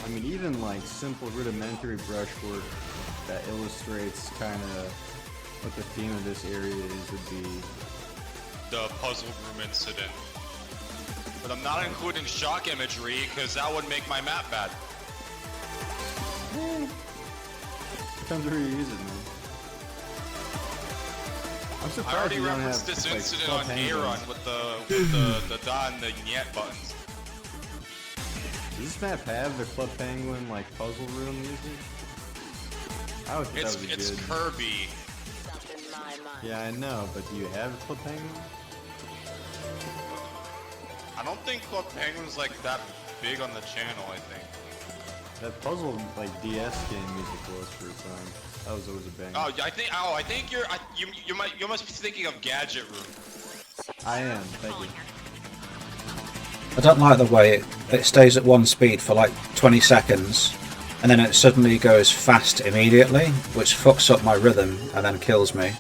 I mean, even like simple rudimentary brushwork that illustrates kind of what the theme of this area is would be. The puzzle room incident. But I'm not including shock imagery because that would make my map bad. Depends where you use it, man. I'm I surprised already you don't referenced have this like, incident club on penguins. A-Run with the da and the nyet buttons. Does this map have the Club Penguin like puzzle room music? I would think that would be It's good. Kirby. Yeah, I know, but do you have Club Penguin? I don't think Club Penguin's like that big on the channel, I think. That puzzle like DS game music was for a time. That was always a banger. I think you must be thinking of Gadget Room. I am. Thank you. I don't like the way it stays at one speed for like 20 seconds and then it suddenly goes fast immediately, which fucks up my rhythm and then kills me.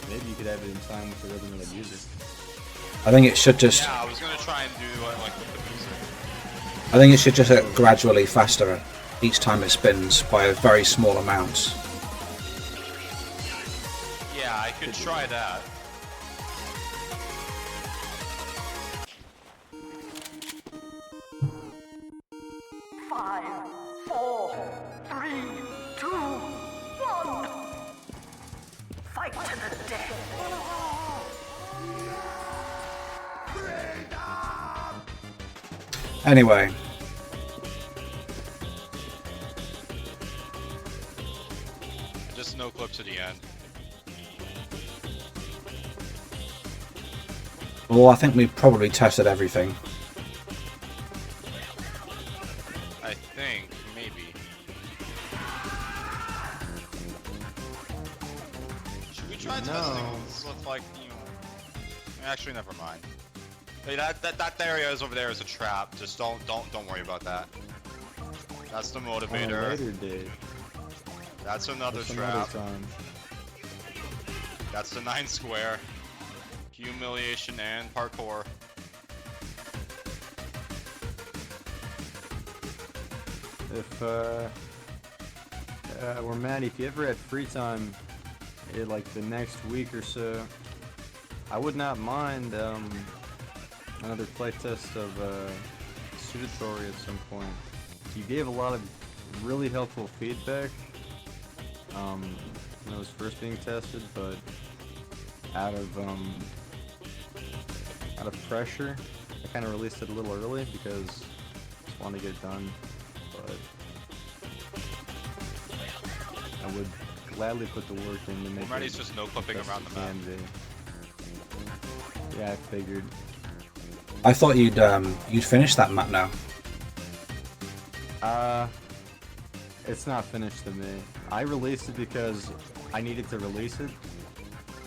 Maybe you could have it in time with the rhythm of the music. I think it should just Yeah, I was gonna try and do like with the music. I think it should just get gradually faster each time it spins by a very small amount. Yeah, I could try that. Five, four, three, two, one. Fight to the death. Anyway, Just no clip to the end. well, I think we've probably tested everything. I think, maybe. Try testing this with like, you know... Actually, never mind. Hey, that area is over there is a trap. Just don't worry about that. That's the On a motivator. later date. That's another Some trap. other time. That's the 9 square. Humiliation and parkour. If or Maddie, if you ever had free time, like the next week or so, I would not mind another playtest of Suitatory at some point. You gave a lot of really helpful feedback when it was first being tested, but out of pressure, I kind of released it a little early because I just wanted to get it done. But I would gladly put the work in to make Already's it just no clipping best around it the map. can be. Yeah, I figured. I thought you'd finish that map now. It's not finished to me. I released it because I needed to release it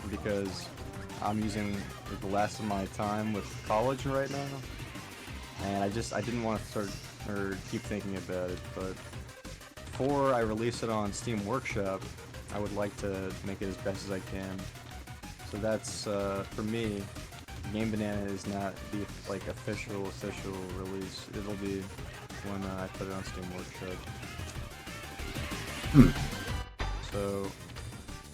because I'm using the last of my time with college right now, and I didn't want to start or keep thinking about it. But before I release it on Steam Workshop, I would like to make it as best as I can. So that's for me. Game Banana is not the official release. It'll be when I put it on Steam Workshop. So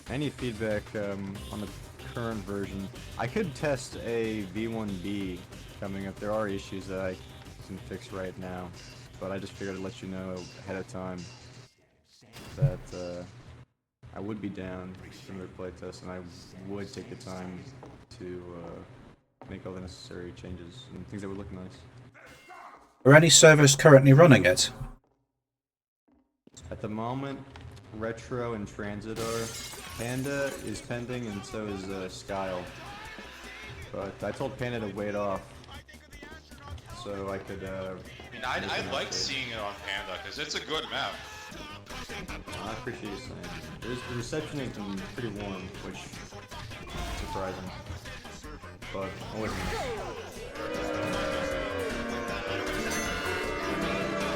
any feedback on the current version? I could test a V1B coming up. There are issues that I can fix right now, but I just figured I'd let you know ahead of time that I would be down for another playtest, and I would take the time to make all the necessary changes and things that would look nice. Are any servers currently running it? At the moment, Retro and Transit are. Panda is pending, and so is Skyle. But I told Panda to wait off, so I could. I mean, I like seeing it on Panda because it's a good map. I appreciate you saying. The reception has been pretty warm, which is surprising. But always nice.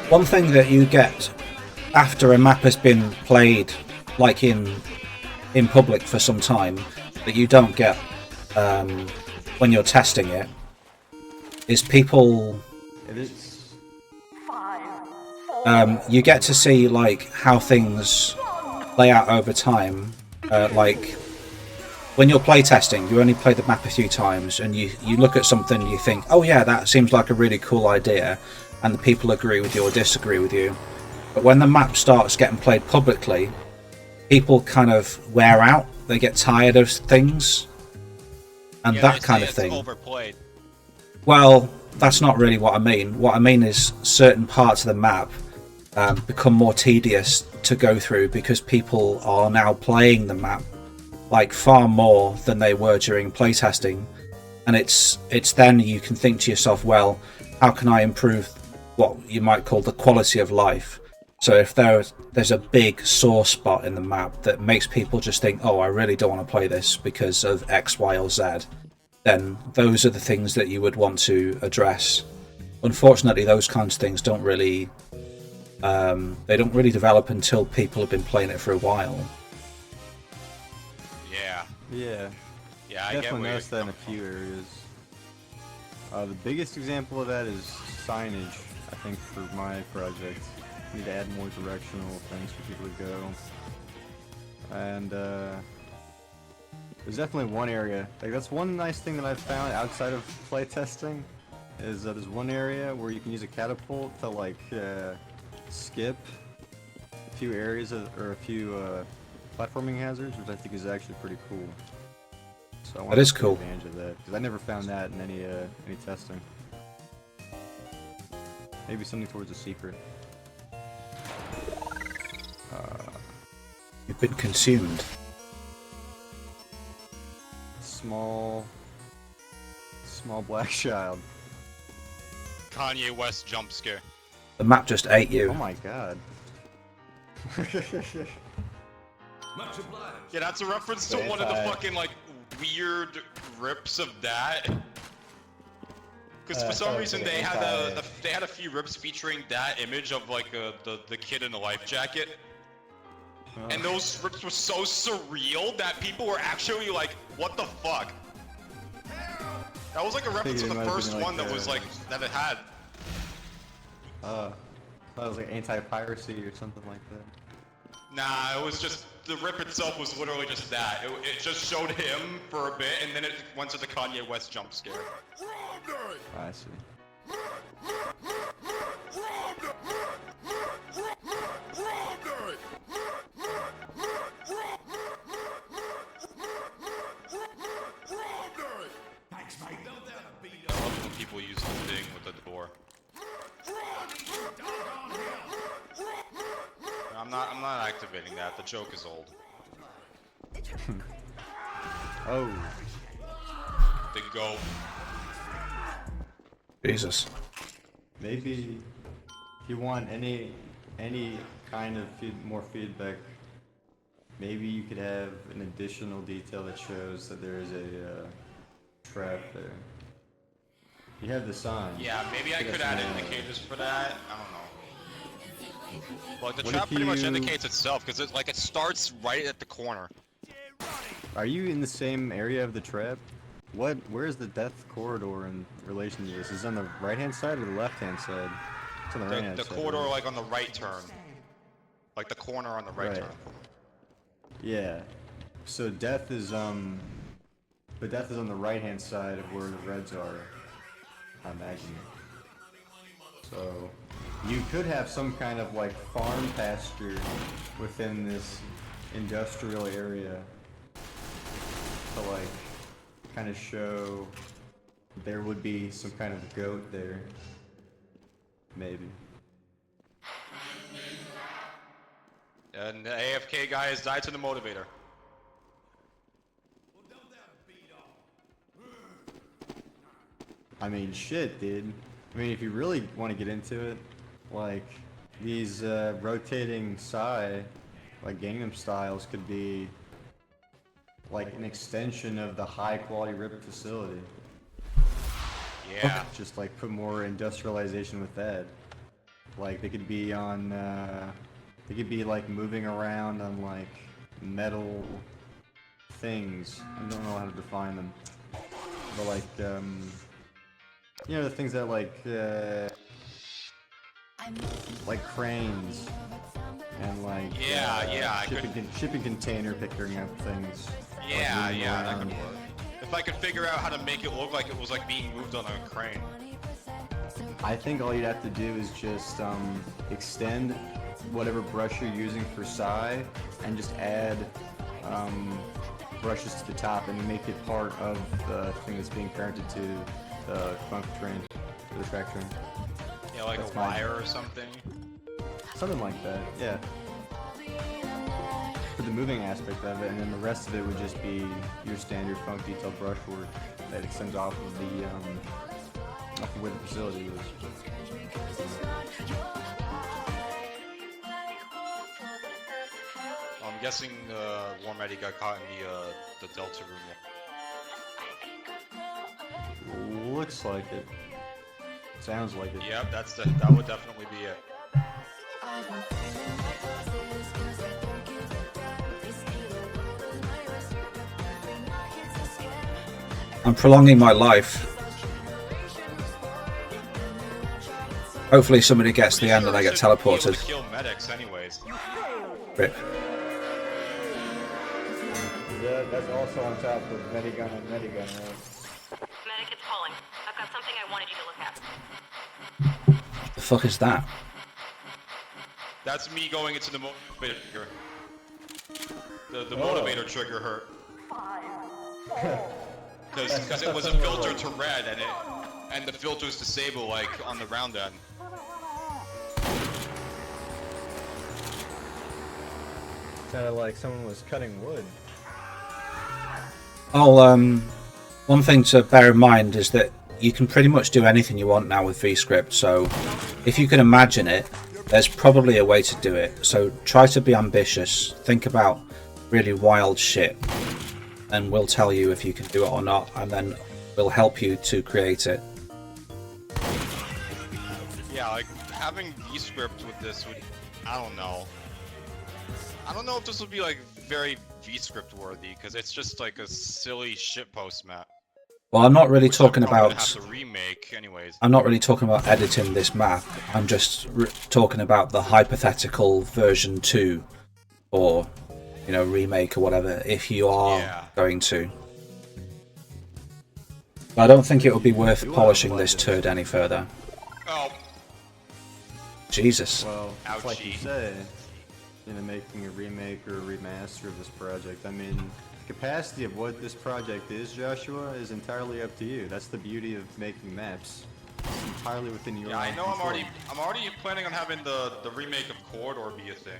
One thing that you get after a map has been played, like in public for some time, that you don't get when you're testing it, is people. It is. You get to see like how things play out over time. Like when you're playtesting, you only play the map a few times, and you look at something and you think, oh yeah, that seems like a really cool idea, and the people agree with you or disagree with you. But when the map starts getting played publicly, people kind of wear out. They get tired of things and that kind of thing. Overplayed. Well, that's not really what I mean. What I mean is certain parts of the map become more tedious to go through because people are now playing the map like far more than they were during playtesting, and it's then you can think to yourself, well, how can I improve what you might call the quality of life? So if there's a big sore spot in the map that makes people just think, oh, I really don't want to play this because of X, Y, or Z, then those are the things that you would want to address. Unfortunately, those kinds of things don't really develop until people have been playing it for a while. Yeah. Yeah, I Definitely get noticed that in a few areas. The biggest example of that is signage, I think, for my project. We need to add more directional things for people to go. And there's definitely one area, like that's one nice thing that I've found outside of playtesting, is there's one area where you can use a catapult to like skip a few areas or a few platforming hazards, which I think is actually pretty cool. So I want That is to cool. take advantage of that because I never found that in any testing. Maybe something towards a secret. You've been consumed. Small black child. Kanye West jump scare. The map just ate you. Oh my god. Yeah, that's a reference to one of the fucking like weird rips of that. Because for some reason they had a few rips featuring that image of like the kid in the life jacket. And those rips were so surreal that people were actually like, what the fuck? That was like a reference to the first one that was like, that it had. That was like anti-piracy or something like that. Nah, it was just, the rip itself was literally just that. It just showed him for a bit and then it went to the Kanye West jump scare. I see. I love when people use the thing with the door. I'm not activating that. The joke is old. Oh. The go. Jesus. Maybe if you want any kind of more feedback, maybe you could have an additional detail that shows that there is a trap there. You have the sign. Yeah, maybe I could add indicators for that. I don't know. Well, the What trap if pretty much you- indicates itself because it starts right at the corner. Are you in the same area of the trap? Where's the death corridor in relation to this? Is it on the right-hand side or the left-hand side? It's on the right-hand The side. corridor right? like on the right turn. Like the corner on the right Right. turn. Yeah. So death is but death is on the right-hand side of where the reds are. I imagine. So you could have some kind of like farm pasture within this industrial area to like kind of show there would be some kind of goat there. Maybe. And the AFK guy has died to the motivator. I mean, shit, dude. I mean, if you really want to get into it, like, these rotating Psy, like Gangnam Styles, could be like an extension of the high-quality RIP facility. Yeah. Just like put more industrialization with that. Like, they could be on, they could be like moving around on like metal things. I don't know how to define them. But like, you know, the things that like cranes and like shipping container picking up things. Yeah, moving yeah, that around. could work. If I could figure out how to make it look like it was like being moved on a crane. I think all you'd have to do is just extend whatever brush you're using for Psy and just add brushes to the top and make it part of the thing that's being parented to the funk train, to the track train. Yeah, like That's a fine. wire or something. Something like that, yeah. For the moving aspect of it, and then the rest of it would just be your standard funk detail brush work that extends off of the off of where the facility is. I'm guessing Warm Eddie got caught in the Delta room. Looks like it. Sounds like it. Yep, that would definitely be it. I'm prolonging my life. Hopefully somebody gets to the end and I get Shouldn't be able teleported. to kill medics anyways. Rip. Yeah, that's also on top of Medigun and Medigun, right? Medic, it's Pauling. I've got something I wanted you to look at. The fuck is that? That's me going into the motivator trigger. The motivator trigger hurt. Because it was a filter to red and the filter's disabled like on the round end. Sounded like someone was cutting wood. One thing to bear in mind is that you can pretty much do anything you want now with VScript, so if you can imagine it, there's probably a way to do it. So try to be ambitious. Think about really wild shit, and we'll tell you if you can do it or not, and then we'll help you to create it. Yeah, like having VScript with this would, I don't know. I don't know if this would be like very VScript worthy because it's just like a silly shitpost map. Well, I'm not really Which I'm talking probably gonna about. have to remake anyways. I'm not really talking about editing this map. I'm just talking about the hypothetical version 2, or remake or whatever. If you are going to, I don't think it would be worth polishing this turd any further. Oh, Jesus. Well, it's like you ouchie. say, making a remake or a remaster of this project. I mean, the capacity of what this project is, Joshua, is entirely up to you. That's the beauty of making maps. It's entirely within your Yeah, I own know. control. I'm already planning on having the remake of Corridor be a thing.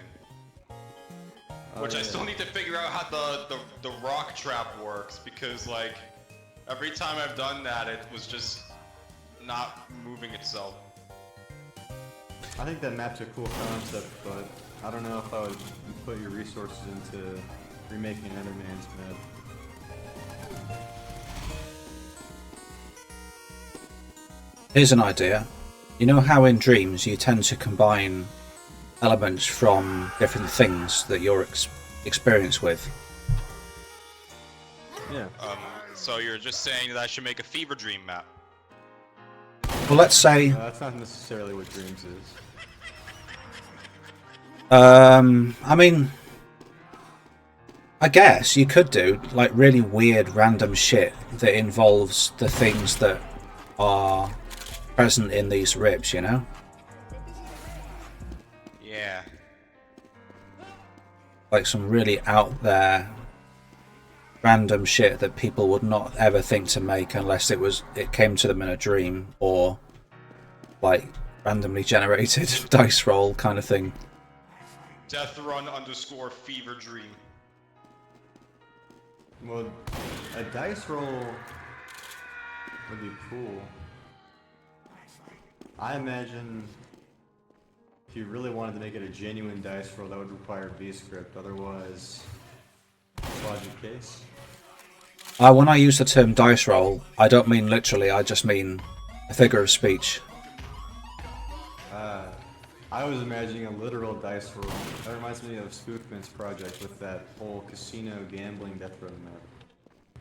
Which I still need to figure out how the rock trap works because like every time I've done that, it was just not moving itself. I think that map's a cool concept, but I don't know if I would put your resources into remaking another man's map. Here's an idea. You know how in dreams you tend to combine elements from different things that you're experienced with? Yeah. So you're just saying that I should make a Fever Dream map? Well, let's say. That's not necessarily what Dreams is. I mean, I guess you could do like really weird random shit that involves the things that are present in these rips, Yeah. Like some really out there random shit that people would not ever think to make unless it came to them in a dream, or like randomly generated dice roll kind of thing. Deathrun _ Fever Dream. Well, a dice roll would be cool. I imagine if you really wanted to make it a genuine dice roll, that would require VScript. Otherwise, logic case. When I use the term dice roll, I don't mean literally, I just mean a figure of speech. I was imagining a literal dice roll. That reminds me of Spookman's project with that whole casino gambling Deathrun map.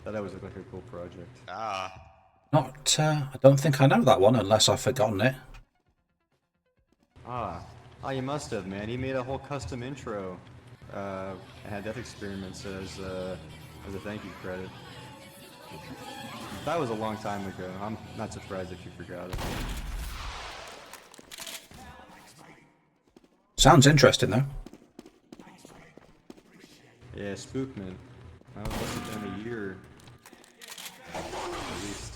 Thought that was like a cool project. Ah. I don't think I know that one unless I've forgotten it. You must have, man. He made a whole custom intro. And had death experiments as a thank you credit. That was a long time ago. I'm not surprised if you forgot it. Sounds interesting though. Yeah, Spookman. That must have been a year. At least.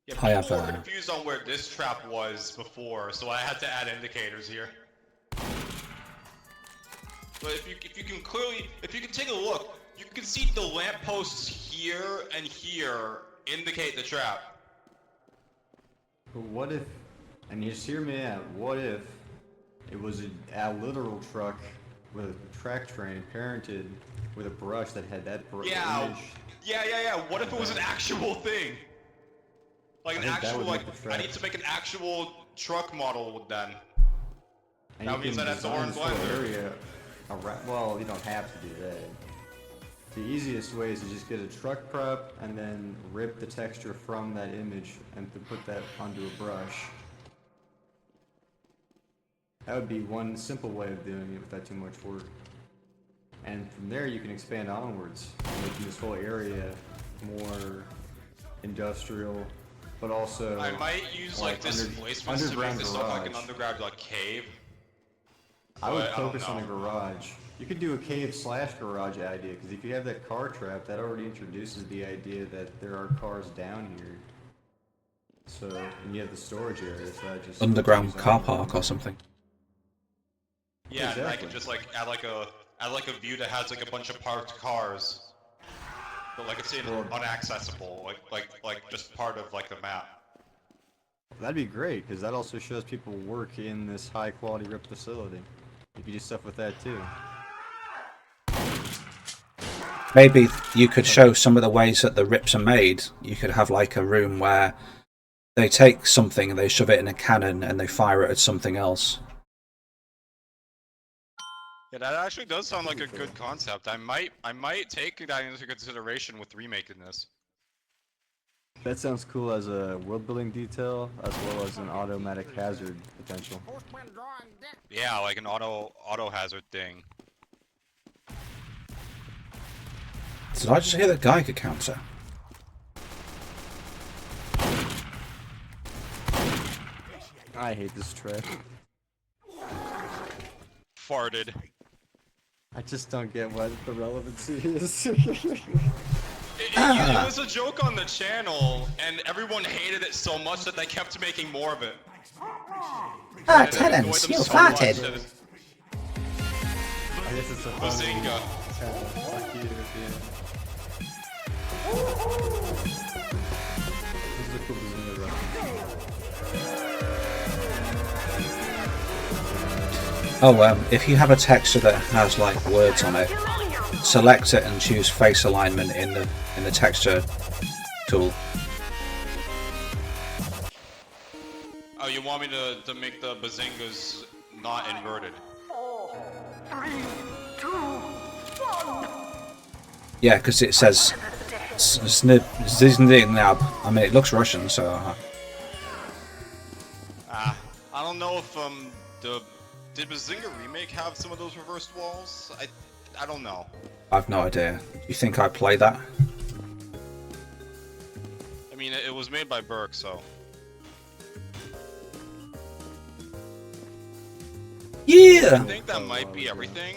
Yeah, I have, people were confused on where this trap was before, so I had to add indicators here. But if you can take a look, you can see the lampposts here and here indicate the trap. But what if, and just hear me out, what if it was a literal truck with a track train parented with a brush that had that Yeah, image? yeah. What if it was an actual thing? Like an I think that actual, would like, make the I trap. need to make an actual truck model then. And That you means can that it's all design in this whole Blender. area around, well, you don't have to do that. The easiest way is to just get a truck prop and then rip the texture from that image and to put that onto a brush. That would be one simple way of doing it without too much work. And from there you can expand onwards, making this whole area more industrial, but also I might use like displacements to make underground this look like an garage. underground like cave. I would But I don't focus on a know. garage. You could do a cave/garage idea, because if you have that car trap, that already introduces the idea that there are cars down here. So, and you have the storage area, so that just... Underground car park or something. Yeah, and I Exactly. can just like add like a view that has like a bunch of parked cars, but like it's Well- unaccessible, like just part of like the map. That'd be great, because that also shows people work in this high-quality RIP facility. You could do stuff with that, too. Maybe you could show some of the ways that the rips are made. You could have like a room where they take something and they shove it in a cannon and they fire it at something else. Yeah, that actually does sound like a good concept. I might take that into consideration with remaking this. That sounds cool as a world-building detail, as well as an automatic hazard potential. Yeah, like an auto hazard thing. Did I just hear the Geiger counter? I hate this track. Farted. I just don't get what the relevancy is. It was a joke on the channel, and everyone hated it so much that they kept making more of it. Ah, And it annoyed Tenants, them you so much farted! that it- I guess it's a Bazinga. Fuck you, dude. This is a cool Bazinga reference. Oh, if you have a texture that has like words on it, select it and choose face alignment in the texture tool. Oh, you want me to make the bazingas not inverted? 3, 2, 1. Yeah, because it says Ziznab. I mean, it looks Russian, so. I don't know if did Bazinga Remake have some of those reversed walls? I don't know. I've no idea. You think I play that? I mean, it was made by Burke, so. Yeah. I think that might be everything.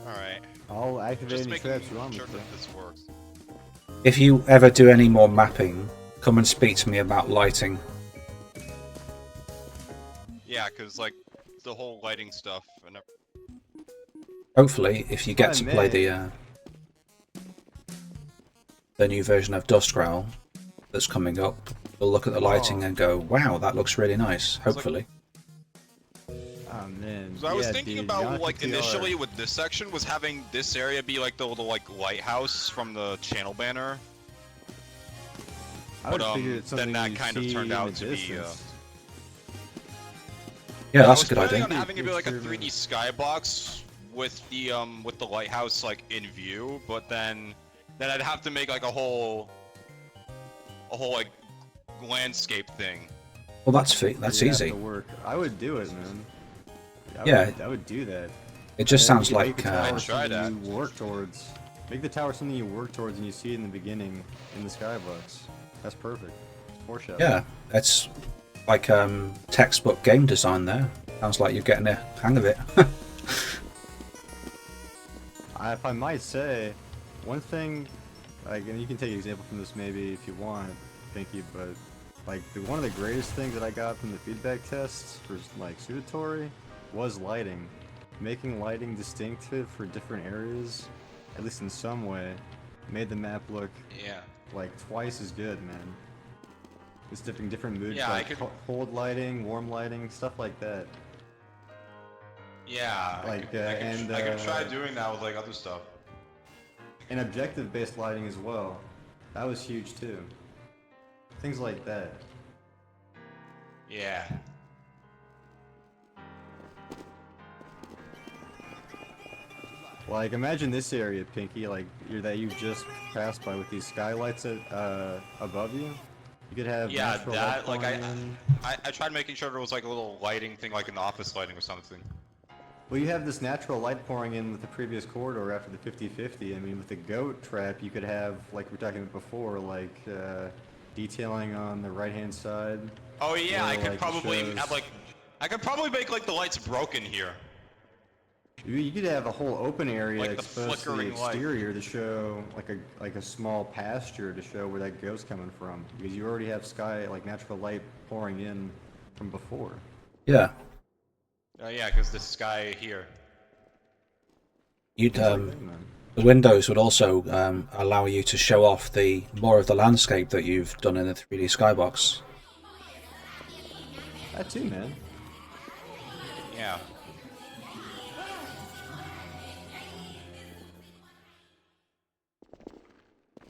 Alright. I'll activate Just any making traps you want me sure to. that this works. If you ever do any more mapping, come and speak to me about lighting. Yeah, because, like, the whole lighting stuff and Hopefully, if you get to play may. the new version of Dustgrowl that's coming up, you'll look at the lighting and go, "Wow, that looks really nice." Hopefully. Oh man. So I was Yeah, thinking dude, about, Yonka like, TR. initially with this section was having this area be, like, the little, like, lighthouse from the channel banner. I would but, figure it's something then that you kind of see turned in out the to be, distance. Yeah, I that's was a good planning idea. on having it be like a Picture, 3D skybox with the lighthouse like in view, but then I'd have to make like a whole like landscape thing. Well, that's You'd have easy. to work. I would do it, man. Yeah. I would do that. It just And sounds you like make the tower I'd try something that. you work towards. Make the tower something you work towards, and you see it in the beginning in the skybox. That's perfect. Foreshadow. yeah, it's like textbook game design there. Sounds like you're getting a hang of it. If I might say, one thing, like, and you can take an example from this maybe if you want, Pinky, but like one of the greatest things that I got from the feedback tests for like Suitatory was lighting. Making lighting distinctive for different areas, at least in some way, made the map look Yeah. like twice as good, man. It's different moods, Yeah, like I could- cold lighting, warm lighting, stuff like that. Yeah. Like, I could try doing that with like other stuff. And objective-based lighting as well. That was huge too. Things like that. Yeah. Like, imagine this area, Pinky, like that you just passed by with these skylights above you. You could have Yeah, natural that light like pouring in. I tried making sure there was like a little lighting thing, like an office lighting or something. Well, you have this natural light pouring in with the previous corridor after the 50-50. I mean, with the goat trap, you could have, like we were talking about before, like detailing on the right-hand side. Oh yeah, where, I could like, probably shows- have like I could probably make like the lights broken here. You could have a whole open area Like the exposed to the flickering light. exterior to show like a small pasture to show where that goat's coming from, because you already have natural light pouring in from before. Yeah, Yeah, because the sky here. you'd Things like that, man. The windows would also allow you to show off the more of the landscape that you've done in the 3D skybox. That too, man. Yeah.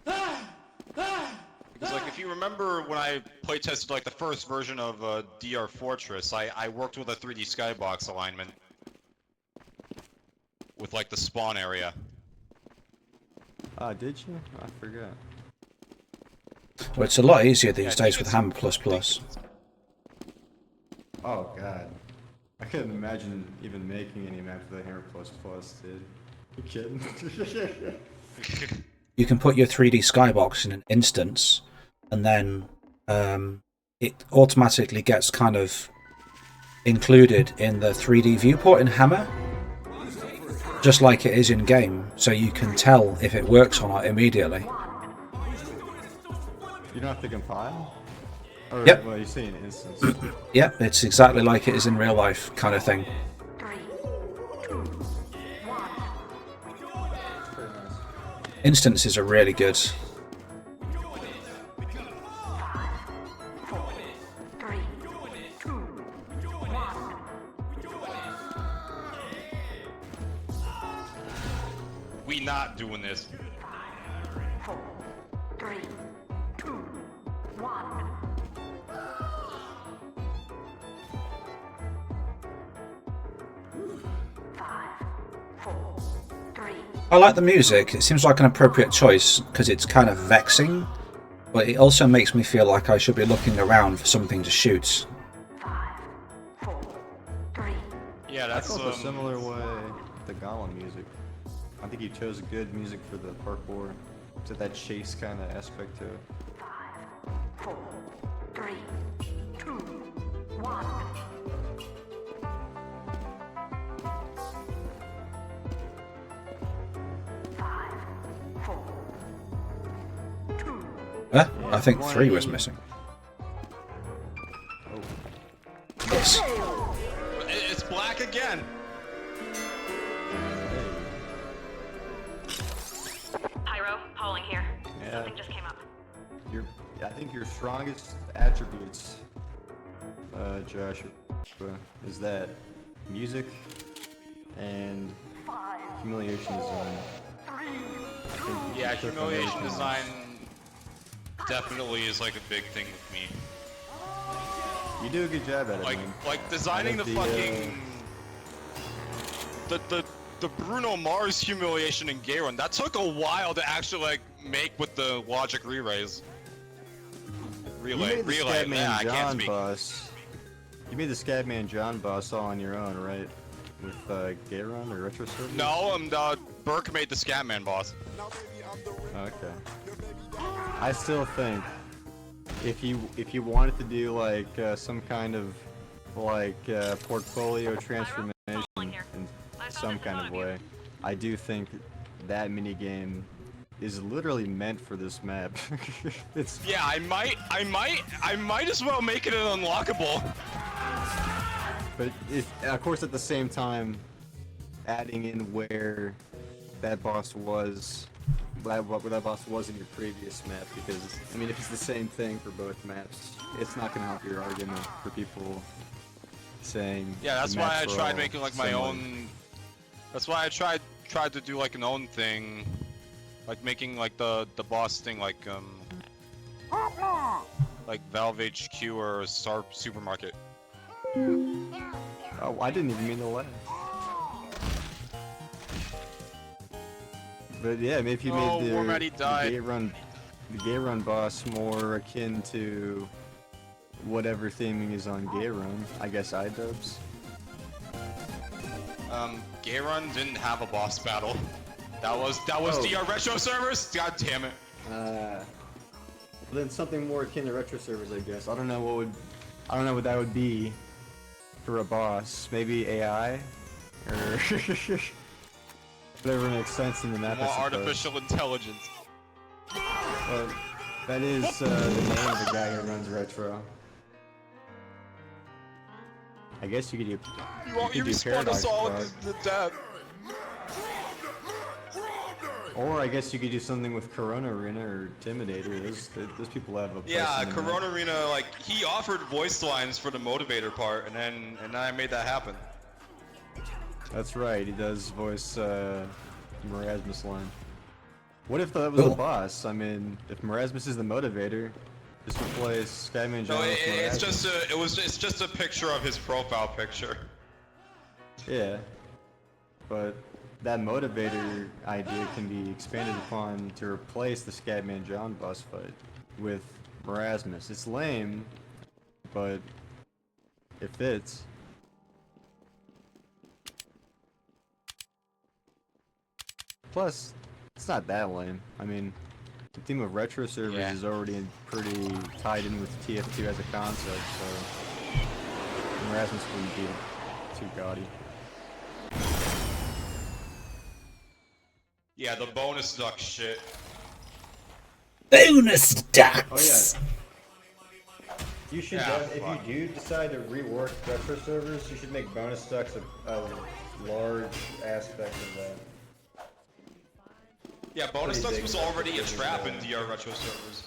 Because, like, if you remember when I playtested, like, the first version of DR Fortress, I worked with a 3D skybox alignment. With, like, the spawn area. Did you? I forgot. But it's a lot easier these Yeah, days with Hammer++. Oh god. I couldn't imagine even making any maps with a Hammer++, dude. You kidding? You can put your 3D skybox in an instance, and then it automatically gets kind of included in the 3D viewport in Hammer, just like it is in game, so you can tell if it works or not immediately. You don't have to compile? Or, Yep. well, you say an instance. Yep, it's exactly like it is in real life, kind of thing. 3, 2, 1. Very nice. Instances are really good. 5, 4, 3, 2, 1. We not doing this. 5, 4, 3, 2, 1. I like the music. It seems like an appropriate choice because it's kind of vexing, but it also makes me feel like I should be looking around for something to shoot. 5, 4, 3. Yeah, I that's felt a similar way with the Gollum music. I think you chose good music for the parkour. To that chase kind of aspect to it. 5, 4, 3, 2, 1. I think 3 was missing. Yes. It's black again. Pyro, Pauling here. Yeah. Something just came up. I think your strongest attributes, Josh, is that music and humiliation design. Yeah, humiliation design definitely is like a big thing with me. You do a good job at it, Like, man. like designing the fucking the Bruno Mars humiliation in Gay Run. That took a while to actually like make with the logic relays. You made the Scatman Yeah, I can't John speak. boss. You made the Scatman John boss all on your own, right? With Gayron or Retro Server? No, Burke made the Scatman boss. Okay. I still think if you wanted to do like some kind of like portfolio transformation in some kind of way, I do think that minigame is literally meant for this map. It's Yeah, I might as well make it an unlockable. But of course, at the same time, adding in where that boss was, where that boss was in your previous map, because I mean, if it's the same thing for both maps, it's not gonna help your argument for people saying. Yeah, that's the why I maps are tried all making like my similar. own. That's why I tried to do like an own thing, like making like the boss thing like Valve HQ or Star Supermarket. Oh, I didn't even mean to laugh. But yeah, maybe if you Oh, made Warmatty the died. Gay Run boss more akin to whatever theming is on Gay Run, I guess iDubbbz. Gay Run didn't have a boss battle. That was Oh. DR Retro servers. God damn it. Then something more akin to retro servers, I guess. I don't know what that would be for a boss. Maybe AI or whatever makes sense in the map. More I suppose. artificial intelligence. Well, that is the name of the guy who runs retro. I guess you could do. You could do respawn Paradox us all Bug. in the death. Or I guess you could do something with Corona Arena or Intimidator. Those people have a place Yeah, in the map. Corona Arena, like, he offered voice lines for the motivator part, and then I made that happen. That's right, he does voice Marasmus line. What if that was a boss? I mean, if Marasmus is the motivator, just replace Skyman John No, with Marasmus. it's just a picture of his profile picture. Yeah, but that motivator idea can be expanded upon to replace the Scatman John boss fight with Marasmus. It's lame, but it fits. Plus, it's not that lame. I mean, the theme of retro servers is already pretty tied in with TF2 as a concept, so Marasmus wouldn't be too gaudy. Yeah, the bonus duck shit. Bonus Oh ducks! yeah. You should, Yeah, if fuck. you do decide to rework retro servers, you should make bonus ducks a large aspect of that. Yeah, bonus Pretty ducks big was stuff already a to trap do in that. DR retro servers.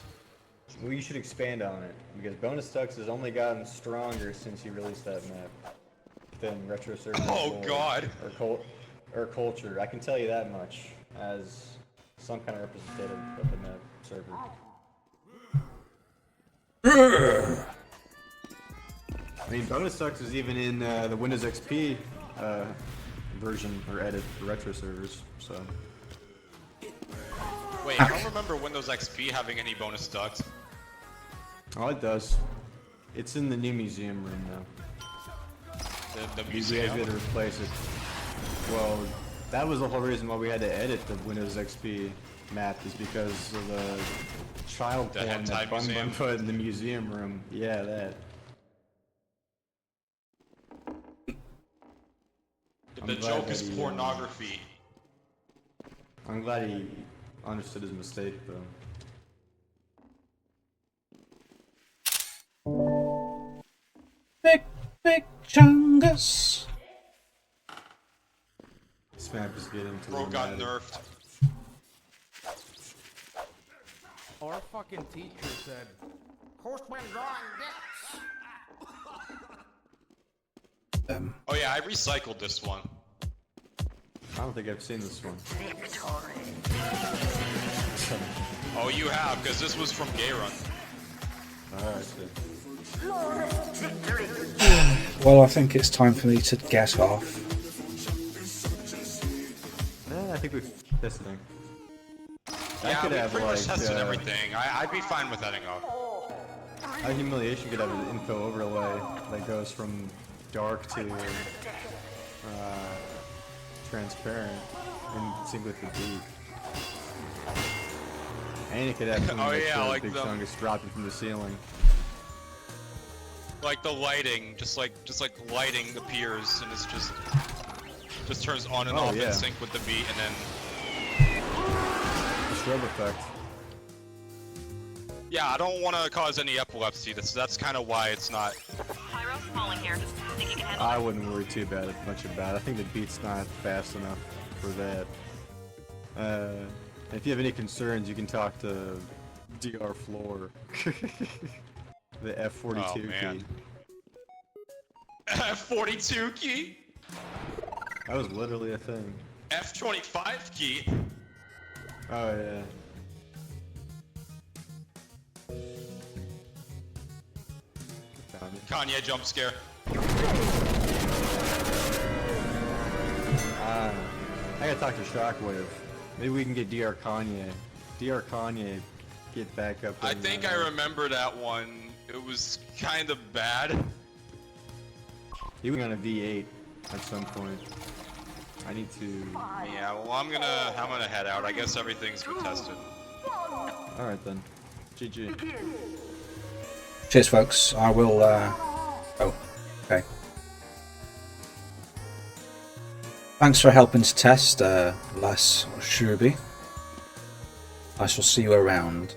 Well, you should expand on it, because bonus ducks has only gotten stronger since you released that map than retro servers. Oh, God. Or culture. I can tell you that much as some kind of representative of the map server. I mean, bonus ducks is even in the Windows XP version or edit for retro servers, so. Wait, I don't remember Windows XP having any bonus ducks. Oh, it does. It's in the new museum room now. The You guys museum. had to replace it. Well, that was the whole reason why we had to edit the Windows XP map, is because of the child The porn hentai that Bun museum? put in the museum room. Yeah, that. The I'm glad joke that is he, pornography. I'm glad he understood his mistake, though. Big, big chungus. This map is getting to Bro the got matter. nerfed. Our fucking teacher said, "Course when drawing dicks." Oh yeah, I recycled this one. I don't think I've seen this one. Oh, you have, because this was from Gay Run. Alright, Well, I think it's time for me to get off. I think we've tested it. Yeah, could we have, pretty much like, tested everything. I'd be fine with heading off. Humiliation could have an info overlay that goes from dark to transparent in sync with the beat. And it could have something Oh, that yeah, shows like Big the- Chungus dropping from the ceiling. Like the lighting, just like lighting appears and it's just turns on and Oh, off yeah. in sync with the beat, and then The strobe effect. yeah, I don't want to cause any epilepsy. That's kind of why it's not. Pyro, falling here. Think you can handle I wouldn't worry too much about it. I think the beat's not fast enough for that. If you have any concerns, you can talk to DR Floor. The F42 Oh, man. key. F42 key, That was literally a thing. F25 key. Oh yeah. Found it. Kanye jump scare. I gotta talk to Shockwave. Maybe we can get DR Kanye. DR Kanye get back up. I in, think I remember that one. It was kind of bad. He went on a V8 at some point. I need to. Yeah, well, I'm gonna head out. I guess everything's been tested. All right then. GG. Cheers, folks. I will. Oh, okay. Thanks for helping to test, Les Shurubi. I shall see you around.